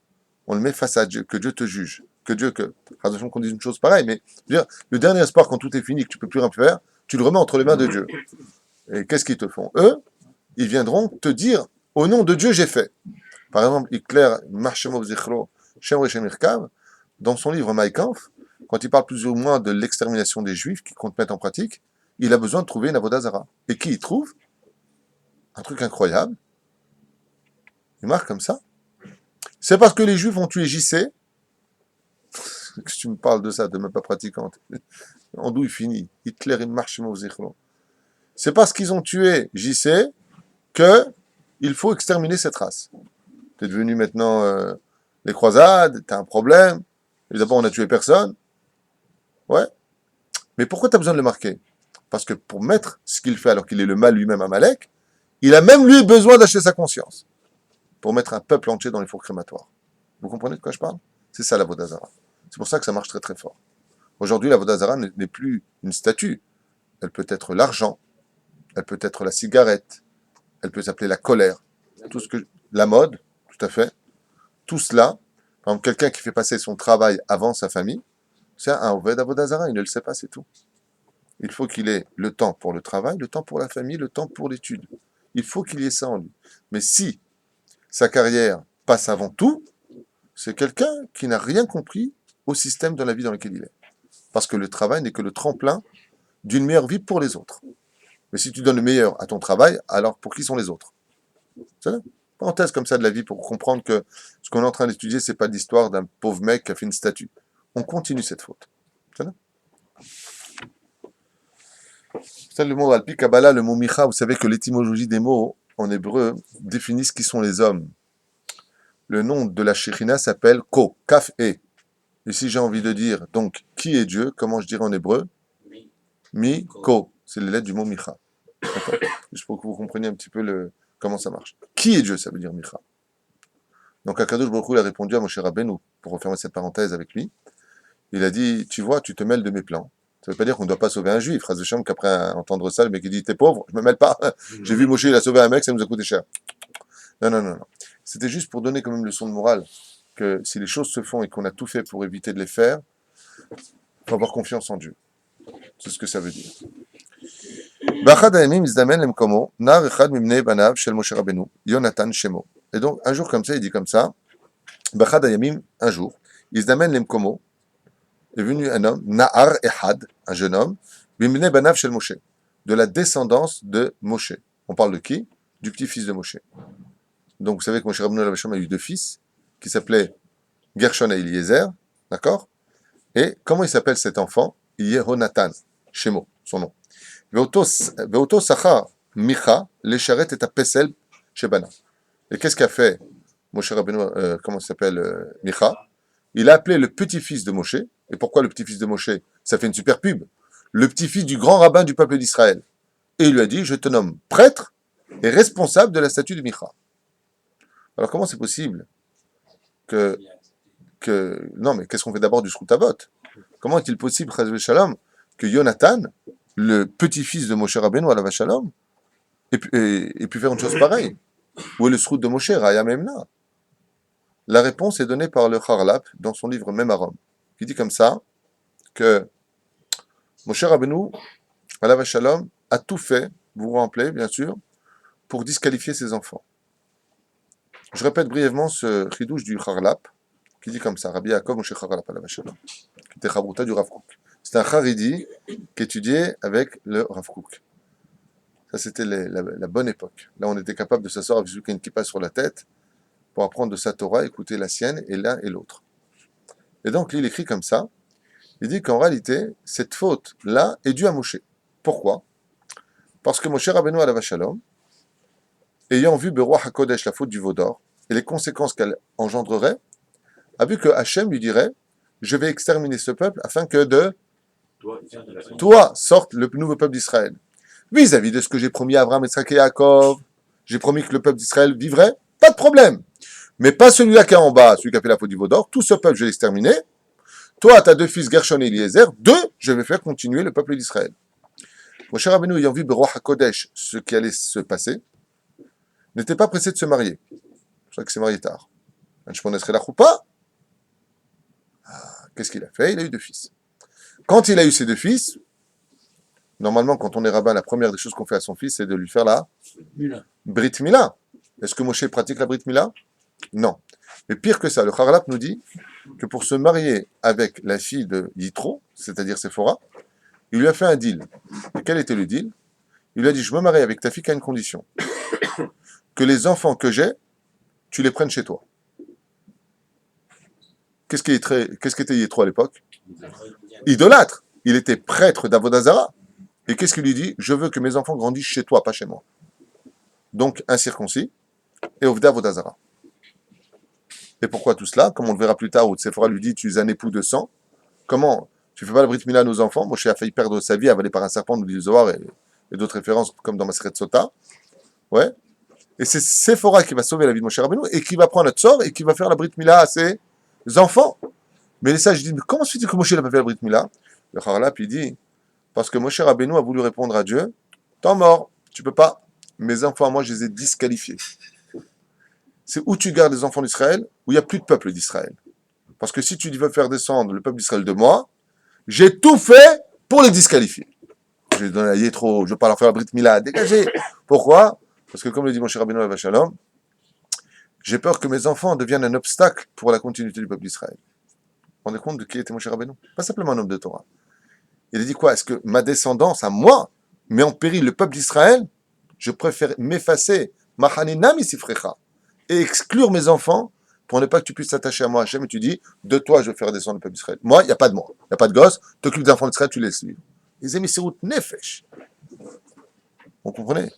On le met face à Dieu, que Dieu te juge, que Dieu, attention qu'on dise une chose pareille, mais je veux dire, le dernier espoir quand tout est fini, que tu peux plus rien faire, tu le remets entre les mains de Dieu. Et qu'est-ce qu'ils te font? Eux, ils viendront te dire, au nom de Dieu, j'ai fait. Par exemple, Hitler, Marshemov Zichro, Shem Reshem Irkav, dans son livre Mein Kampf, quand il parle plus ou moins de l'extermination des Juifs qu'il compte mettre en pratique, il a besoin de trouver une Avodah Zarah. Et qui il trouve? Un truc incroyable. Il marque comme ça. C'est parce que les Juifs ont tué JC, que tu me parles de ça, de même pas pratiquante. En d'où il finit? Hitler, il marche au Zichron. C'est parce qu'ils ont tué JC que il faut exterminer cette race. T'es devenu maintenant les croisades, t'as un problème. Et d'abord, on n'a tué personne. Ouais. Mais pourquoi t'as besoin de le marquer? Parce que pour mettre ce qu'il fait alors qu'il est le mal lui-même à Malek, il a même lui besoin d'acheter sa conscience. Pour mettre un peuple entier dans les fours crématoires. Vous comprenez de quoi je parle? C'est ça la Avodah Zarah. C'est pour ça que ça marche très très fort. Aujourd'hui, la Avodah Zarah n'est plus une statue. Elle peut être l'argent, elle peut être la cigarette, elle peut s'appeler la colère, tout ce que la mode, tout à fait. Tout cela, par exemple, quelqu'un qui fait passer son travail avant sa famille, c'est un Oved Avodah Zarah, il ne le sait pas, c'est tout. Il faut qu'il ait le temps pour le travail, le temps pour la famille, le temps pour l'étude. Il faut qu'il y ait ça en lui. Mais si sa carrière passe avant tout, c'est quelqu'un qui n'a rien compris au système de la vie dans lequel il est. Parce que le travail n'est que le tremplin d'une meilleure vie pour les autres. Mais si tu donnes le meilleur à ton travail, alors pour qui sont les autres? C'est une parenthèse comme ça de la vie pour comprendre que ce qu'on est en train d'étudier, c'est pas l'histoire d'un pauvre mec qui a fait une statue. On continue cette faute. C'est le mot Alpi Kabbalah, le mot Micha, vous savez que l'étymologie des mots en hébreu définit ce qui sont les hommes. Le nom de la Shekhinah s'appelle Ko, Kaf E. Et si j'ai envie de dire, donc, qui est Dieu, comment je dirais en hébreu? Mi, Ko. C'est les lettres du mot Micha. Juste pour que vous compreniez un petit peu comment ça marche. Qui est Dieu, ça veut dire Micha. Donc Akadosh Baruch Hu a répondu à Moshe Rabbeinu, pour refermer cette parenthèse avec lui. Il a dit, tu vois, tu te mêles de mes plans. Ça ne veut pas dire qu'on ne doit pas sauver un juif. Phrase de chambre qu'après entendre ça, le mec il dit, t'es pauvre, je me mêle pas. J'ai vu Moshe, il a sauvé un mec, ça nous a coûté cher. Non. C'était juste pour donner quand même une leçon de morale, que si les choses se font et qu'on a tout fait pour éviter de les faire, il faut avoir confiance en Dieu. C'est ce que ça veut dire. Et donc, un jour comme ça, il dit comme ça, un jour, est venu un homme, Nahar Ehad, un jeune homme, Bimne Banav Shel Moshe, de la descendance de Moshe. On parle de qui? Du petit-fils de Moshe. Donc vous savez que Moshe Rabbeinu Alav Hashalom a eu deux fils qui s'appelaient Gershon et Eliezer, d'accord? Et comment il s'appelle cet enfant? Yehonatan, Shemo, son nom. Veoto Sachar Micha Lesharet et Apesel Shebana. Et qu'est-ce qu'a fait Moshe Rabbeinu, comment il s'appelle Micha? Il a appelé le petit-fils de Moshe. Et pourquoi le petit-fils de Moshe? Ça fait une super pub. Le petit-fils du grand rabbin du peuple d'Israël. Et il lui a dit, je te nomme prêtre et responsable de la statue de Micha. Alors comment c'est possible que non, mais qu'est-ce qu'on fait d'abord du Shrutavot? Comment est-il possible, Chazvé Shalom, que Yonatan, le petit-fils de Moshe Rabbeinu, Alav Shalom, ait pu faire une chose pareille? Où est le Shrut de Moshe, Raya Memna? La réponse est donnée par le Harlap dans son livre Memarom, qui dit comme ça que Moshe Rabbeinu, Alav Shalom, a tout fait, vous vous rappelez, bien sûr, pour disqualifier ses enfants. Je répète brièvement ce chidouche du Harlap, qui dit comme ça, Rabbi Yaakov Moshe Harlap, Alav Shalom, qui était Chabruta du Rav Kook. C'est un Haridi qui étudiait avec le Rav Kook. Ça, c'était la bonne époque. Là, on était capable de s'asseoir avec celui qui a une kippa sur la tête pour apprendre de sa Torah, écouter la sienne, et l'un et l'autre. Et donc, il écrit comme ça. Il dit qu'en réalité, cette faute-là est due à Moshe. Pourquoi? Parce que Moshe Rabbeinu Alav Shalom, ayant vu Beroach HaKodesh, la faute du veau d'or, et les conséquences qu'elle engendrerait, a vu que Hachem lui dirait, je vais exterminer ce peuple afin que de toi sorte le nouveau peuple d'Israël. Vis-à-vis de ce que j'ai promis à Abraham, Yitzhak et Yaakov, j'ai promis que le peuple d'Israël vivrait, pas de problème. Mais pas celui-là qui est en bas, celui qui a fait la faute du veau d'or, tout ce peuple, je vais l'exterminer. Toi, ta deux fils, Gershon et Eliezer, je vais faire continuer le peuple d'Israël. Moshe Rabbeinu, ayant vu Beroach HaKodesh, ce qui allait se passer, n'était pas pressé de se marier. C'est pour ça qu'il s'est marié tard. Qu'est-ce qu'il a fait? Il a eu deux fils. Quand il a eu ses deux fils, normalement, quand on est rabbin, la première des choses qu'on fait à son fils, c'est de lui faire la Brit Mila. Est-ce que Moshe pratique la Brit Mila? Non. Mais pire que ça, le Harlap nous dit que pour se marier avec la fille de Yitro, c'est-à-dire Séphora, il lui a fait un deal. Et quel était le deal? Il lui a dit, je me marie avec ta fille qu'à une condition. Que les enfants que j'ai, tu les prennes chez toi. Qu'est-ce qu'était Yitro à l'époque? Idolâtre. Il était prêtre d'Avodazara. Et qu'est-ce qu'il lui dit? Je veux que mes enfants grandissent chez toi, pas chez moi. Donc, incirconcis et Ovda Vodazara. Et pourquoi tout cela? Comme on le verra plus tard, où Séphora lui dit, tu es un époux de sang. Comment? Tu fais pas la Brit Mila à nos enfants. Moshe a failli perdre sa vie, avalé par un serpent, nous dit le Zohar, et d'autres références, comme dans Maseret Sota. Ouais. Et c'est Séphora qui va sauver la vie de Moshe Rabbeinu, et qui va prendre notre sort, et qui va faire la Brit Mila à ses enfants. Mais les sages disent, mais comment se fait-il que Moshe n'a pas fait la Brit Mila? Le Harlap, il dit, parce que Moshe Rabbeinu a voulu répondre à Dieu, t'es mort, tu peux pas. Mes enfants, moi, je les ai disqualifiés. C'est où tu gardes les enfants d'Israël, où il n'y a plus de peuple d'Israël. Parce que si tu veux faire descendre le peuple d'Israël de moi, j'ai tout fait pour les disqualifier. Je vais donner à Yétro, je ne veux pas leur faire la Brit Mila, dégagez. Pourquoi? Parce que comme le dit Moshe Rabbeinu Alav Shalom, j'ai peur que mes enfants deviennent un obstacle pour la continuité du peuple d'Israël. Vous vous rendez compte de qui était Moshe Rabbeinu? Pas simplement un homme de Torah. Il a dit quoi? Est-ce que ma descendance à moi met en péril le peuple d'Israël? Je préfère m'effacer, Machanina misifrecha, et exclure mes enfants pour ne pas que tu puisses t'attacher à moi, Hachem, et tu dis, de toi je vais faire descendre le peuple d'Israël. Moi, il n'y a pas de moi, il n'y a pas de gosse, t'occupes des enfants d'Israël, tu les laisses vivre. Les émissaires nefesh. Vous comprenez?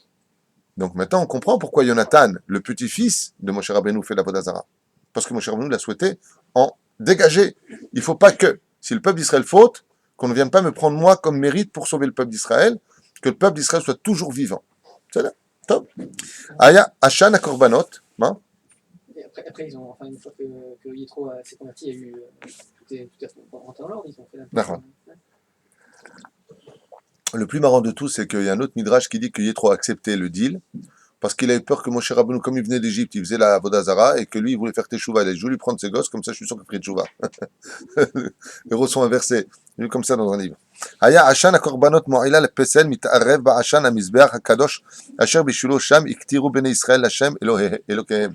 Donc maintenant, on comprend pourquoi Yonatan, le petit-fils de Moshe Rabbeinu, fait la Vodazara. Parce que Moshe Rabbeinu l'a souhaité en dégager. Il ne faut pas que, si le peuple d'Israël faute, qu'on ne vienne pas me prendre moi comme mérite pour sauver le peuple d'Israël, que le peuple d'Israël soit toujours vivant. C'est là. Top. Aya, Hachan à Korbanot. Et après, ils ont, enfin, une fois que Yitro s'est converti, il y a eu tout est rentré dans l'ordre. Ils ont fait D'accord. Le plus marrant de tout, c'est qu'il y a un autre midrash qui dit que Yitro a accepté le deal parce qu'il avait peur que Moshe Rabbeinu, comme il venait d'Égypte, il faisait la Vodazara et que lui, il voulait faire Teshuvah. Il a dit, je vais lui prendre ses gosses, comme ça, je suis sûr qu'il ferait Teshuvah. Les rôles sont inversés. Il est comme ça dans un livre. Aya Hachan à Korbanot Mo'ila le Pesel mit'arev ba'Hachan à Mizbeach HaKadosh asher bishulo sham iktiru bnei Israël Hashem Elokehem.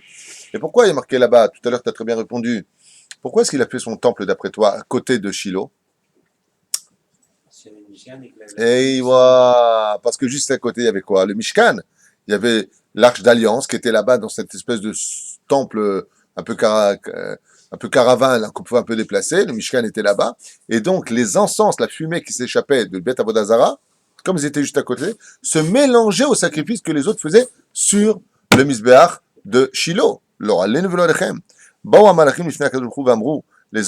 Et pourquoi il y a marqué là-bas? Tout à l'heure, tu as très bien répondu. Pourquoi est-ce qu'il a fait son temple, d'après toi, à côté de Shiloh? Et parce que juste à côté, il y avait quoi? Le Mishkan. Il y avait l'arche d'alliance qui était là-bas dans cette espèce de temple un peu, un peu caravane là, qu'on pouvait un peu déplacer. Le Mishkan était là-bas. Et donc, les encens, la fumée qui s'échappait de Beth Avodazara, comme ils étaient juste à côté, se mélangeaient au sacrifice que les autres faisaient sur le Mizbeach de Shiloh. Les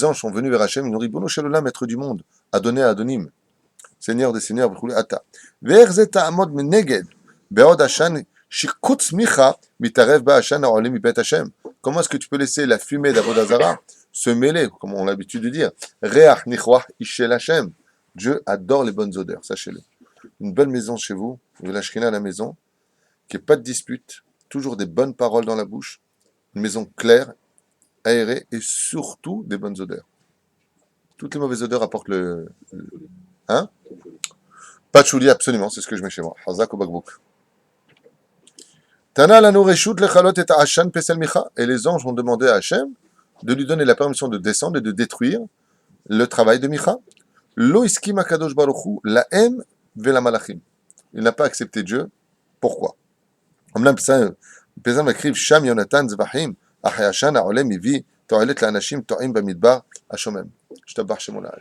anges sont venus vers Hachem, ils nous ont dit, Bono Shalom, maître du monde, Adonai Adonim, Seigneur des seigneurs, Ata. Verzeta Amod Meneged, Beod Hashan, Shikutz Micha, Mitarev Ba Hashan, Aolim Ibet Hashem. Comment est-ce que tu peux laisser la fumée d'Avodazara se mêler, comme on a l'habitude de dire, Reach Nichwah Ishel Hashem. Dieu adore les bonnes odeurs, sachez-le. Une belle maison chez vous, la Shekhinah à la maison, qu'il n'y ait pas de dispute, toujours des bonnes paroles dans la bouche, une maison claire, aérée et surtout des bonnes odeurs. Toutes les mauvaises odeurs apportent hein? Pas de chouli, absolument, c'est ce que je mets chez moi. Hazak ou bakbouk. Tana lanu reshut lechalot et Hashan pesel micha. Et les anges ont demandé à Hachem de lui donner la permission de descendre et de détruire le travail de Micha. Lo iskim akadosh baruchu laem vela malachim. Il n'a pas accepté Dieu. Pourquoi? אמנם פזם מקריב שם יונתן זבחים, אך הישן העולה מביא תועלת לאנשים טועים במדבר השומם. השתבח שמו לעד.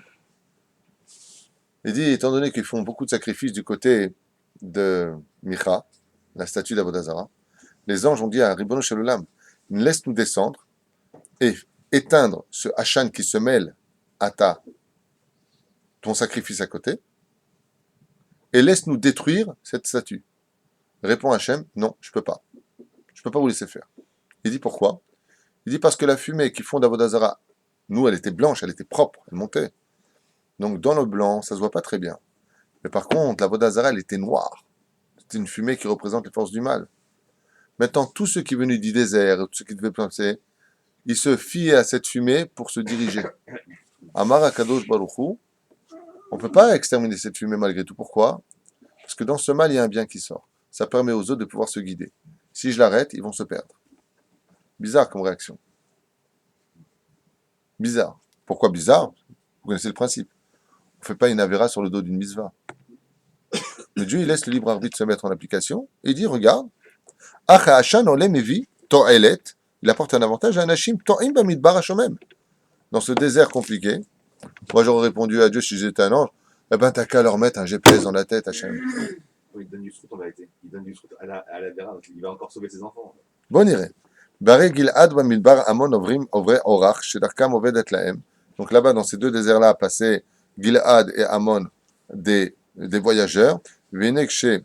Il dit, étant donné qu'ils font beaucoup de sacrifices du côté de Micha, la statue d'Avodazara, les anges ont dit à Ribono Shel Olam, laisse-nous descendre et éteindre ce Hachan qui se mêle à ton sacrifice à côté, et laisse-nous détruire cette statue. Répond Hachem, non, je peux pas. Je peux pas vous laisser faire. Il dit pourquoi? Il dit parce que la fumée qui fond d'Avodazara, nous, elle était blanche, elle était propre, elle montait. Donc dans le blanc, ça se voit pas très bien. Mais par contre, l'Avodazara, elle était noire. C'était une fumée qui représente les forces du mal. Maintenant, tous ceux qui venaient du désert, tous ceux qui devaient planter, ils se fiaient à cette fumée pour se diriger. Amar Akadosh Baruchu, on peut pas exterminer cette fumée malgré tout. Pourquoi? Parce que dans ce mal, il y a un bien qui sort. Ça permet aux autres de pouvoir se guider. Si je l'arrête, ils vont se perdre. Bizarre comme réaction. Bizarre. Pourquoi bizarre? Vous connaissez le principe. On ne fait pas une avéra sur le dos d'une misva. Mais Dieu, il laisse le libre arbitre se mettre en application. Et il dit, regarde, il apporte un avantage à un hashim dans ce désert compliqué. Moi, j'aurais répondu à Dieu si j'étais un ange, eh ben, t'as qu'à leur mettre un GPS dans la tête, Hachem. Il donne du srout en vérité. Il donne du srout à la Vera, donc il va encore sauver ses enfants. Bon irait. Baré Gilad Bamidbar Amon Ovrim Ovre Orach, Shedarkam Ovedet Laem. Donc là-bas, dans ces deux déserts-là, passaient Gilad et Amon, des voyageurs. Venek chez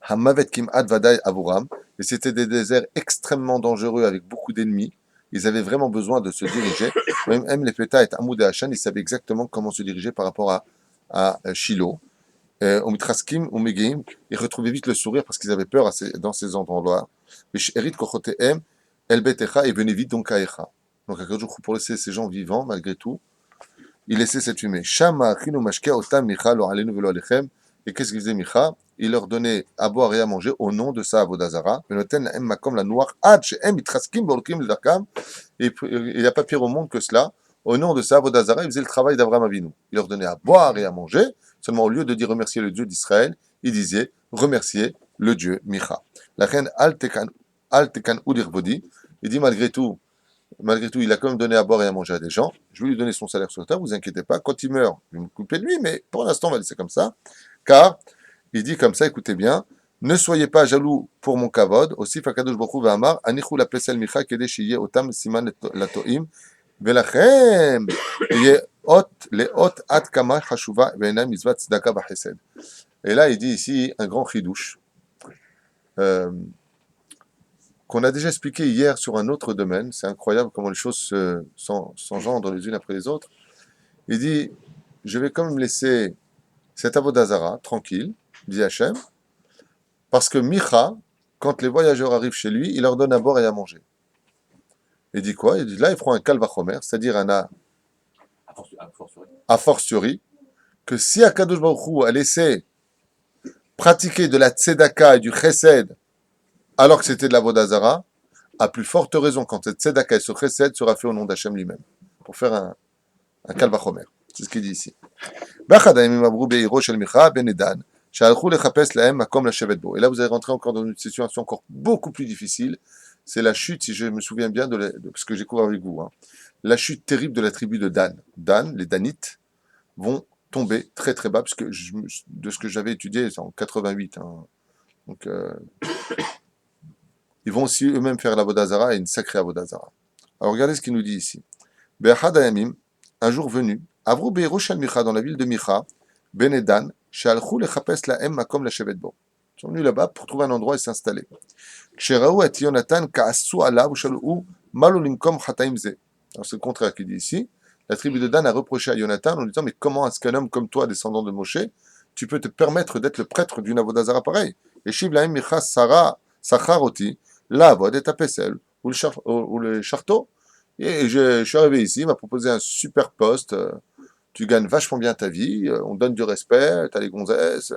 Hamavet Kimad Vadai Avuram. Et c'était des déserts extrêmement dangereux avec beaucoup d'ennemis. Ils avaient vraiment besoin de se diriger. Même les Pétas et Hamoud et Hachan, ils savaient exactement comment se diriger par rapport à Shiloh. Omitraskim, Omegeim, ils retrouvaient vite le sourire parce qu'ils avaient peur dans ces endroits-là. Erit Kochotehem, Elbetecha, et venez vite donc à Echa. Donc, pour laisser ces gens vivants, malgré tout, il laissait cette fumée. Shama, Achinu, Mashke, Otam, Micha, Lo Alenu, Velo Alechem. Et qu'est-ce qu'il faisait, Micha? Il leur donnait à boire et à manger au nom de sa Avodazara. Et il n'y a pas pire au monde que cela. Au nom de sa Avodazara, il faisait le travail d'Abraham Avinu. Il leur donnait à boire et à manger. Seulement, au lieu de dire remercier le Dieu d'Israël, il disait remercier le Dieu Micha. La reine Al-Tekan Udirbodi, il dit malgré tout, il a quand même donné à boire et à manger à des gens. Je vais lui donner son salaire sur le terre, vous inquiétez pas. Quand il meurt, je vais me couper de lui, mais pour l'instant, on va laisser comme ça. Car, il dit comme ça, écoutez bien, ne soyez pas jaloux pour mon kavod. Aussi, Fakadosh Baruch Hu ve'amar, anichu la pesel micha kedei shiye otam siman latoim, velachem leot at kama chashuva ve'ena mitzvat tzedaka v'chesed. Et là, il dit ici un grand chidouche qu'on a déjà expliqué hier sur un autre domaine. C'est incroyable comment les choses s'engendrent les unes après les autres. Il dit, je vais quand même laisser cet Avodazara tranquille, dit Hachem, parce que Micha, quand les voyageurs arrivent chez lui, il leur donne à boire et à manger. Il dit quoi? Il dit là, ils feront un kalvachomer, c'est-à-dire a fortiori, que si Akadosh Baruch Hu a laissé pratiquer de la tzedaka et du chesed alors que c'était de l'Avodazara, à plus forte raison quand cette tzedaka et ce chesed sera fait au nom d'Hachem lui-même, pour faire un kalvachomer. C'est ce qu'il dit ici. באחד הימים עברו בעירו של מיכה בן עדן, Shalchou lechapes lahem makom lashevet bo. Et là, vous allez rentrer encore dans une situation encore beaucoup plus difficile. C'est la chute, si je me souviens bien de ce que j'ai couvert avec vous, hein. La chute terrible de la tribu de Dan. Dan, les Danites, vont tomber très très bas, parce que de ce que j'avais étudié, c'est en 88. Hein. Donc, ils vont aussi eux-mêmes faire l'Avodazara et une sacrée Avodazara. Alors regardez ce qu'il nous dit ici. Be'achad hayamim, un jour venu, Avru be'erosh al-Micha, dans la ville de Micha, Ben et Dan, she'alchou lechapes lahem makom lashevet bo. Ils sont venus là-bas pour trouver un endroit et s'installer. Ksheraou et Yonatan ka'asu alav u'shalu'u malu limkom chataim ze. Alors c'est le contraire qu'il dit ici. La tribu de Dan a reproché à Yonatan en lui disant, mais comment est-ce qu'un homme comme toi, descendant de Moshe, tu peux te permettre d'être le prêtre d'une avodazara pareille? Et Shiv lahem micha sacharoti, la avod et apesel, ou le charteau. Et je suis arrivé ici, il m'a proposé un super poste, tu gagnes vachement bien ta vie, on te donne du respect, t'as les gonzesses,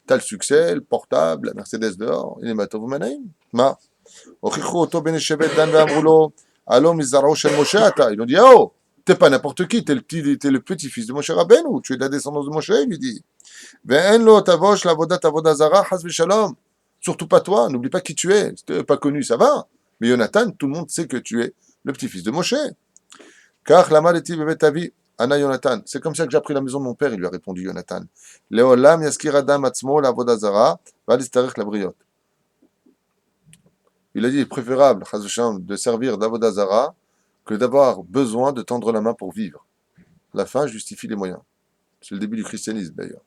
t'as le succès, le portable, la Mercedes dehors, il est matov manaim. Ma. Ochichu oto ben shevet Dan ve'amrulo, alo mizarao shel Moshe ata. Ils ont dit, oh, t'es pas n'importe qui, t'es le petit-fils de Moshe Rabbeinu, tu es de la descendance de Moshe, il lui dit. Ve'en lo tavosh l'avodat avodazara, chas v'shalom. Surtout pas toi, n'oublie pas qui tu es. Si tu n'es pas connu, ça va. Mais Yonatan, tout le monde sait que tu es le petit-fils de Moshe. Car la maleti bevet avi, Ana Yonatan. C'est comme ça que j'ai appris la maison de mon père, il lui a répondu Yonatan. Leolam yaskir adam atzmo la vodazara, valistarech la briot. Il a dit, il est préférable, de servir d'Avodazara que d'avoir besoin de tendre la main pour vivre. La fin justifie les moyens. C'est le début du christianisme d'ailleurs.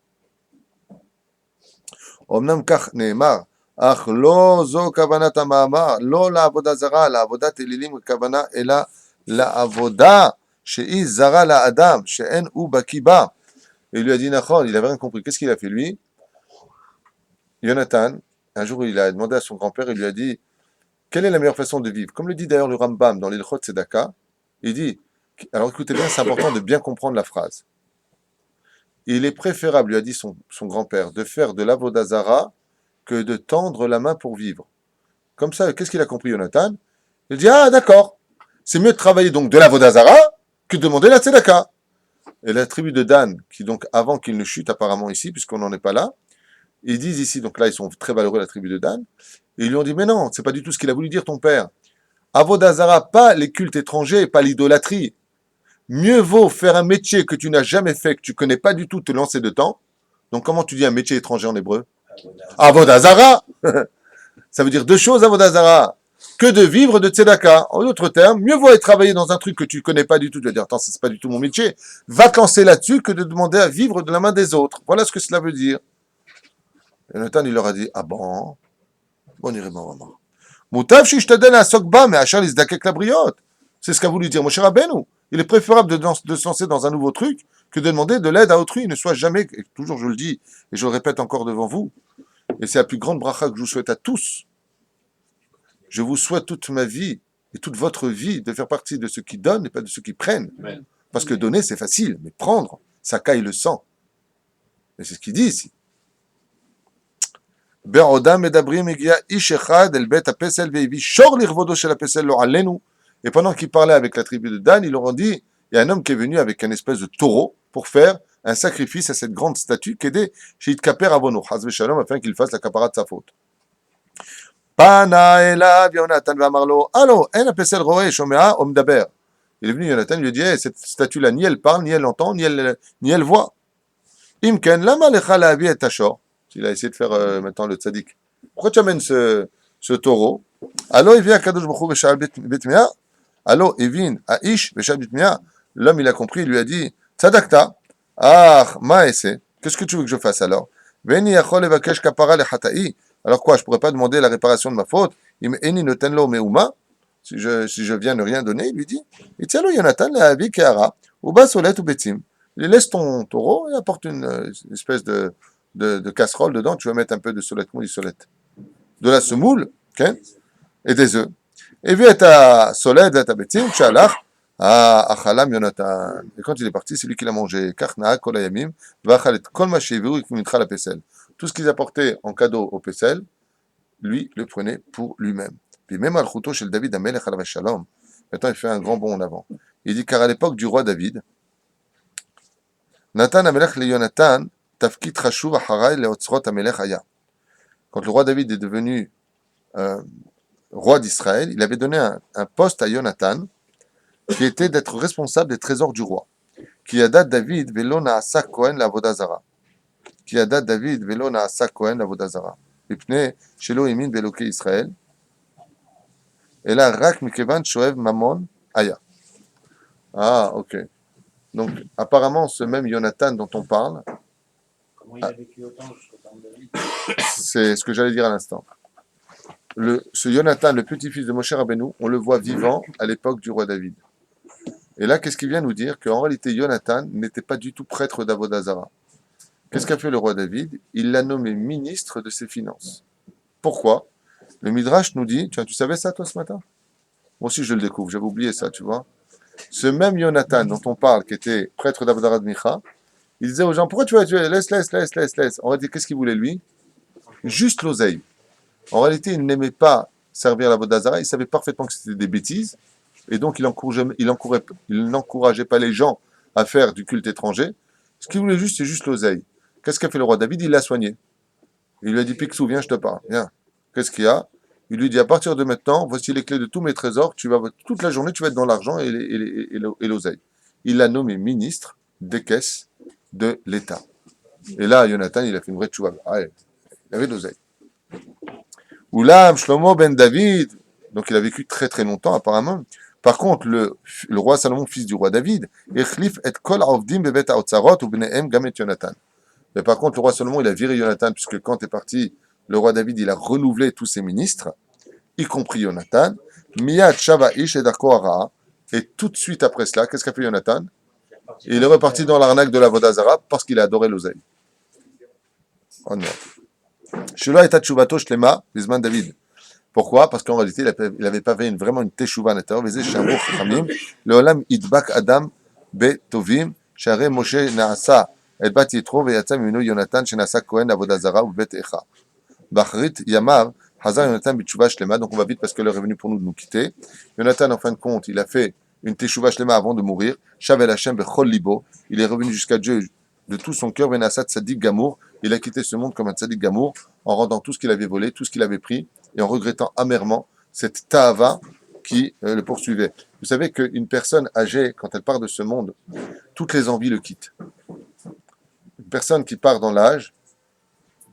Omnam kach neemar, ach lo zo kavanat ha'ma'amar, lo la'avodah zara, la'avodat elilim kavana, ela la'avodah she'i zara la'adam, she'en hu baki ba. Et il lui a dit, Nachon, il avait rien compris. Qu'est-ce qu'il a fait lui? Yonatan, un jour il a demandé à son grand-père, il lui a dit, quelle est la meilleure façon de vivre? Comme le dit d'ailleurs le Rambam dans l'Ilchot Tzedaka, il dit, alors écoutez bien, c'est important de bien comprendre la phrase. Il est préférable, lui a dit son grand-père, de faire de l'avodazara que de tendre la main pour vivre. Comme ça, qu'est-ce qu'il a compris, Yonatan? Il dit, ah d'accord, c'est mieux de travailler donc de l'avodazara que de demander la tzedaka. Et la tribu de Dan, qui donc, avant qu'il ne chute apparemment ici, puisqu'on n'en est pas là, ils disent ici, donc là ils sont très valeureux, la tribu de Dan, et ils lui ont dit, mais non, c'est pas du tout ce qu'il a voulu dire ton père. Avodazara, pas les cultes étrangers, pas l'idolâtrie. Mieux vaut faire un métier que tu n'as jamais fait, que tu connais pas du tout, te lancer dedans. Donc comment tu dis un métier étranger en hébreu? Avodazara. Ça veut dire deux choses, Avodazara. Que de vivre de tzedaka. En d'autres termes, mieux vaut aller travailler dans un truc que tu connais pas du tout. Tu vas dire, attends, c'est pas du tout mon métier. Va te lancer là-dessus que de demander à vivre de la main des autres. Voilà ce que cela veut dire. Et Nathan, il leur a dit, ah bon? Bon, on irait vraiment. Moutav shishtadel à sokba, mais achar lisdakek la briotte. C'est ce qu'a voulu dire Moshe Rabbeinu. Il est préférable de se lancer dans un nouveau truc que de demander de l'aide à autrui. Ne sois jamais, et toujours je le dis, et je le répète encore devant vous, et c'est la plus grande bracha que je vous souhaite à tous. Je vous souhaite toute ma vie et toute votre vie de faire partie de ceux qui donnent et pas de ceux qui prennent. Amen. Parce que donner, c'est facile, mais prendre, ça caille le sang. Et c'est ce qu'il dit ici. Et pendant qu'il parlait avec la tribu de Dan, ils leur ont dit, il y a un homme qui est venu avec un espèce de taureau pour faire un sacrifice à cette grande statue qu'aidait Sheit Kaper Avono, Chaz Veshalom, afin qu'il fasse la capara de sa faute. Pana elav Yonatan v'amarlo, allo, en apesel roe shomea omdaber. Il est venu, Yonatan lui a dit, hey, cette statue-là, ni elle parle, ni elle entend, ni elle voit. Imken, lama lecha la'avi et tashor. Il a essayé de faire maintenant le tzaddik. Pourquoi tu amènes ce taureau? Allo, il vient à Kadosh Baruch Hu v'sha'al betmea. Allo, il vient à Ish v'sha'al betmea. L'homme, il a compris, il lui a dit, tzadakta, ah, ma esse, qu'est-ce que tu veux que je fasse alors? Veni yachol levakesh kapara lechata'i. Alors quoi, je pourrais pas demander la réparation de ma faute? Eni noten lo meuma. Si je viens ne rien donner, il lui dit, et tiens le Yonatan la'avi ke'ara, uba solet ou betim. Il laisse ton taureau et apporte une espèce de casserole dedans, tu vas mettre un peu de solette moule, de la semoule, okay, et des œufs. Et vu ta solette, ta betim, tchalach, achalam Yonatan. Et quand il est parti, c'est lui qui l'a mangé. Karna, kolayamim, vachalet, kol ma sheviru, et kimitra la pesel. Tout ce qu'ils apportaient en cadeau au pesel, lui le prenait pour lui-même. Puis même al-Khuto chez le David Amelech alav shalom, maintenant il fait un grand bond en avant. Il dit, car à l'époque du roi David, Nathan Amelech le Yonatan, Tafkit Rashuv Aharai Leotzrot Amelech Aya. Quand le roi David est devenu roi d'Israël, il avait donné un poste à Jonathan qui était d'être responsable des trésors du roi. Qui a dat David velo naasa Kohen lavodazara. Qui a dat David velo naasa Kohen lavodazara. Mipnei shelo imin beloke Israël. Et là, rak mikevan shoev mamon aya. Ah, ok. Donc, apparemment, ce même Jonathan dont on parle, Comment il a vécu autant jusqu'au temps de David? c'est ce que j'allais dire à l'instant. Ce Jonathan, le petit-fils de Moshe Rabbeinu, on le voit vivant à l'époque du roi David. Et là, qu'est-ce qu'il vient nous dire? Qu'en réalité, Jonathan n'était pas du tout prêtre d'Avodazara. Qu'est-ce qu'a fait le roi David? Il l'a nommé ministre de ses finances. Pourquoi? Le Midrash nous dit, tu savais ça toi ce matin? Moi aussi je le découvre, j'avais oublié ça, tu vois. Ce même Jonathan dont on parle, qui était prêtre d'Avodazara de Micha, il disait aux gens, pourquoi tu vas tuer? Laisse. En réalité, qu'est-ce qu'il voulait lui? Juste l'oseille. En réalité, il n'aimait pas servir l'Avodazara, il savait parfaitement que c'était des bêtises, et donc il n'encourageait pas les gens à faire du culte étranger. Ce qu'il voulait juste, c'est juste l'oseille. Qu'est-ce qu'a fait le roi David? Il l'a soigné. Il lui a dit, Picsou, viens, je te parle. Viens. Qu'est-ce qu'il y a? Il lui dit, à partir de maintenant, voici les clés de tous mes trésors, toute la journée, tu vas être dans l'argent et l'oseille. Il l'a nommé ministre des caisses de l'État. Et là, Jonathan, il a fait une vraie tchouva. Ah, il avait de l'oseille. Oulam, Shlomo ben David, donc il a vécu très très longtemps apparemment. Par contre, le roi Salomon, fils du roi David, Echlif et kol avdim bebet haotzarot ou bnehem gamet Jonathan. Mais par contre, le roi Salomon, il a viré Jonathan, puisque quand est parti le roi David, il a renouvelé tous ses ministres, y compris Jonathan. Miyad shava ish et darko hara. Et tout de suite après cela, qu'est-ce qu'a fait Jonathan? Il est reparti dans l'arnaque de la Vodazara parce qu'il a adoré l'oseille. Oh non. Shelo eta tshuvato shlema bizman David. Pourquoi? Parce qu'en réalité, il n'avait pas fait vraiment une teshuva à l'intérieur. Vezeh shamur chachamim leolam idbak adam betovim share Moshe naasa et bat yitro veyatza mimenu Jonathan shenasa Kohen avodazara ou bet echa. Bachrit yamav hazar Jonathan bitshuva shlema. Donc on va vite parce que l'heure est venue pour nous de nous quitter. Jonathan, en fin de compte, il a fait une teshuva shlema avant de mourir. Shavel Hashem bechol libo. Il est revenu jusqu'à Dieu de tout son cœur. Venasat tzadik gamour. Il a quitté ce monde comme un tzadik gamour en rendant tout ce qu'il avait volé, tout ce qu'il avait pris, et en regrettant amèrement cette ta'ava qui le poursuivait. Vous savez qu'une personne âgée, quand elle part de ce monde, toutes les envies le quittent. Une personne qui part dans l'âge,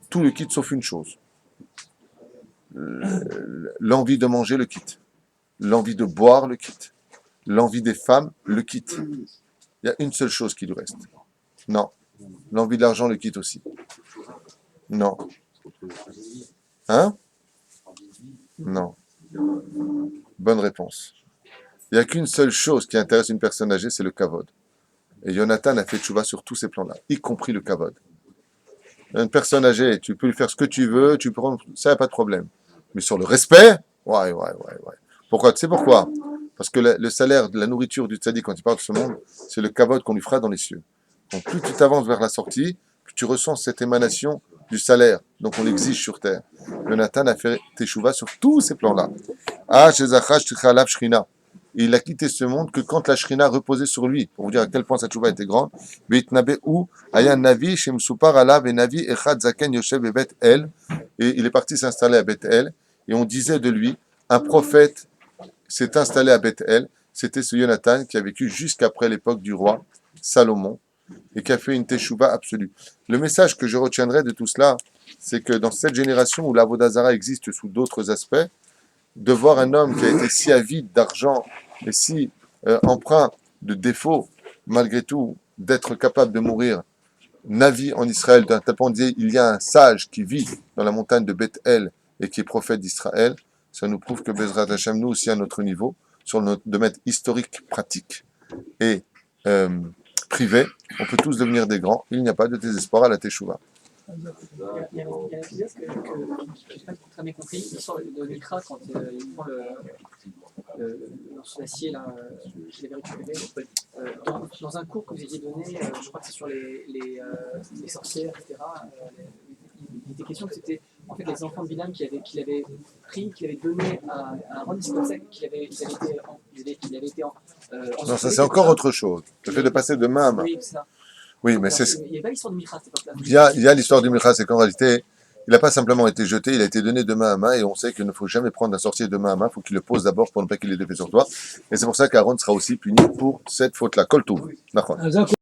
tout le quitte sauf une chose. L'envie de manger le quitte. L'envie de boire le quitte. L'envie des femmes le quitte. Il y a une seule chose qui lui reste. Non. L'envie de l'argent le quitte aussi. Non. Hein? Non. Bonne réponse. Il n'y a qu'une seule chose qui intéresse une personne âgée, c'est le kavod. Et Jonathan a fait tchouva sur tous ces plans-là, y compris le kavod. Une personne âgée, tu peux lui faire ce que tu veux, ça n'a pas de problème. Mais sur le respect, ouais. Pourquoi? Tu sais pourquoi? Parce que le salaire de la nourriture du tzaddik quand il part de ce monde, c'est le kavod qu'on lui fera dans les cieux. Donc plus tu t'avances vers la sortie, plus tu ressens cette émanation du salaire. Donc on l'exige sur terre. Jonathan a fait teshuva sur tous ces plans-là. Ah, Shezachash Tichalav Shrina. Il a quitté ce monde que quand la Shrina reposait sur lui. Pour vous dire à quel point sa teshuva était grande. Veitnabe ou Aya Navi Shemsupar Alav et Navi Echad Zaken Yoshev et Bet El. Et il est parti s'installer à Bet El. Et on disait de lui, un prophète s'est installé à Bet El. C'était ce Jonathan qui a vécu jusqu'après l'époque du roi Salomon et qui a fait une teshuva absolue. Le message que je retiendrai de tout cela, c'est que dans cette génération où l'Avodazara existe sous d'autres aspects, de voir un homme qui a été si avide d'argent et si empreint de défauts, malgré tout, d'être capable de mourir Navi en Israël, d'un tel point dit, il y a un sage qui vit dans la montagne de Beth El et qui est prophète d'Israël, ça nous prouve que Bezrat Hashem, nous aussi à notre niveau, sur notre domaine historique, pratique et privé, on peut tous devenir des grands. Il n'y a pas de désespoir à la Teshuvah. Il y a un épisode que je n'ai pas très bien compris. L'histoire de Mikra, quand il prend le morceau d'acier qu'il avait récupéré. Dans un cours que vous aviez donné, je crois que c'est sur les sorcières, etc. Il était question que c'était en fait les enfants de Bilam qu'il avait pris, qu'il avait donné à Aaron, c'est comme ça qu'il avait été non, ça c'est encore autre chose. Le fait de passer de main à main. Oui, c'est ça. Oui, mais c'est, Il n'y avait pas l'histoire de Micha à cette époque-là. il y a l'histoire du Micha, c'est qu'en réalité, il n'a pas simplement été jeté, il a été donné de main à main, et on sait qu'il ne faut jamais prendre un sorcier de main à main, il faut qu'il le pose d'abord pour ne pas qu'il ait d'effet sur toi. Et c'est pour ça qu'Aaron sera aussi puni pour cette faute-là. Koltou. D'accord. אז זה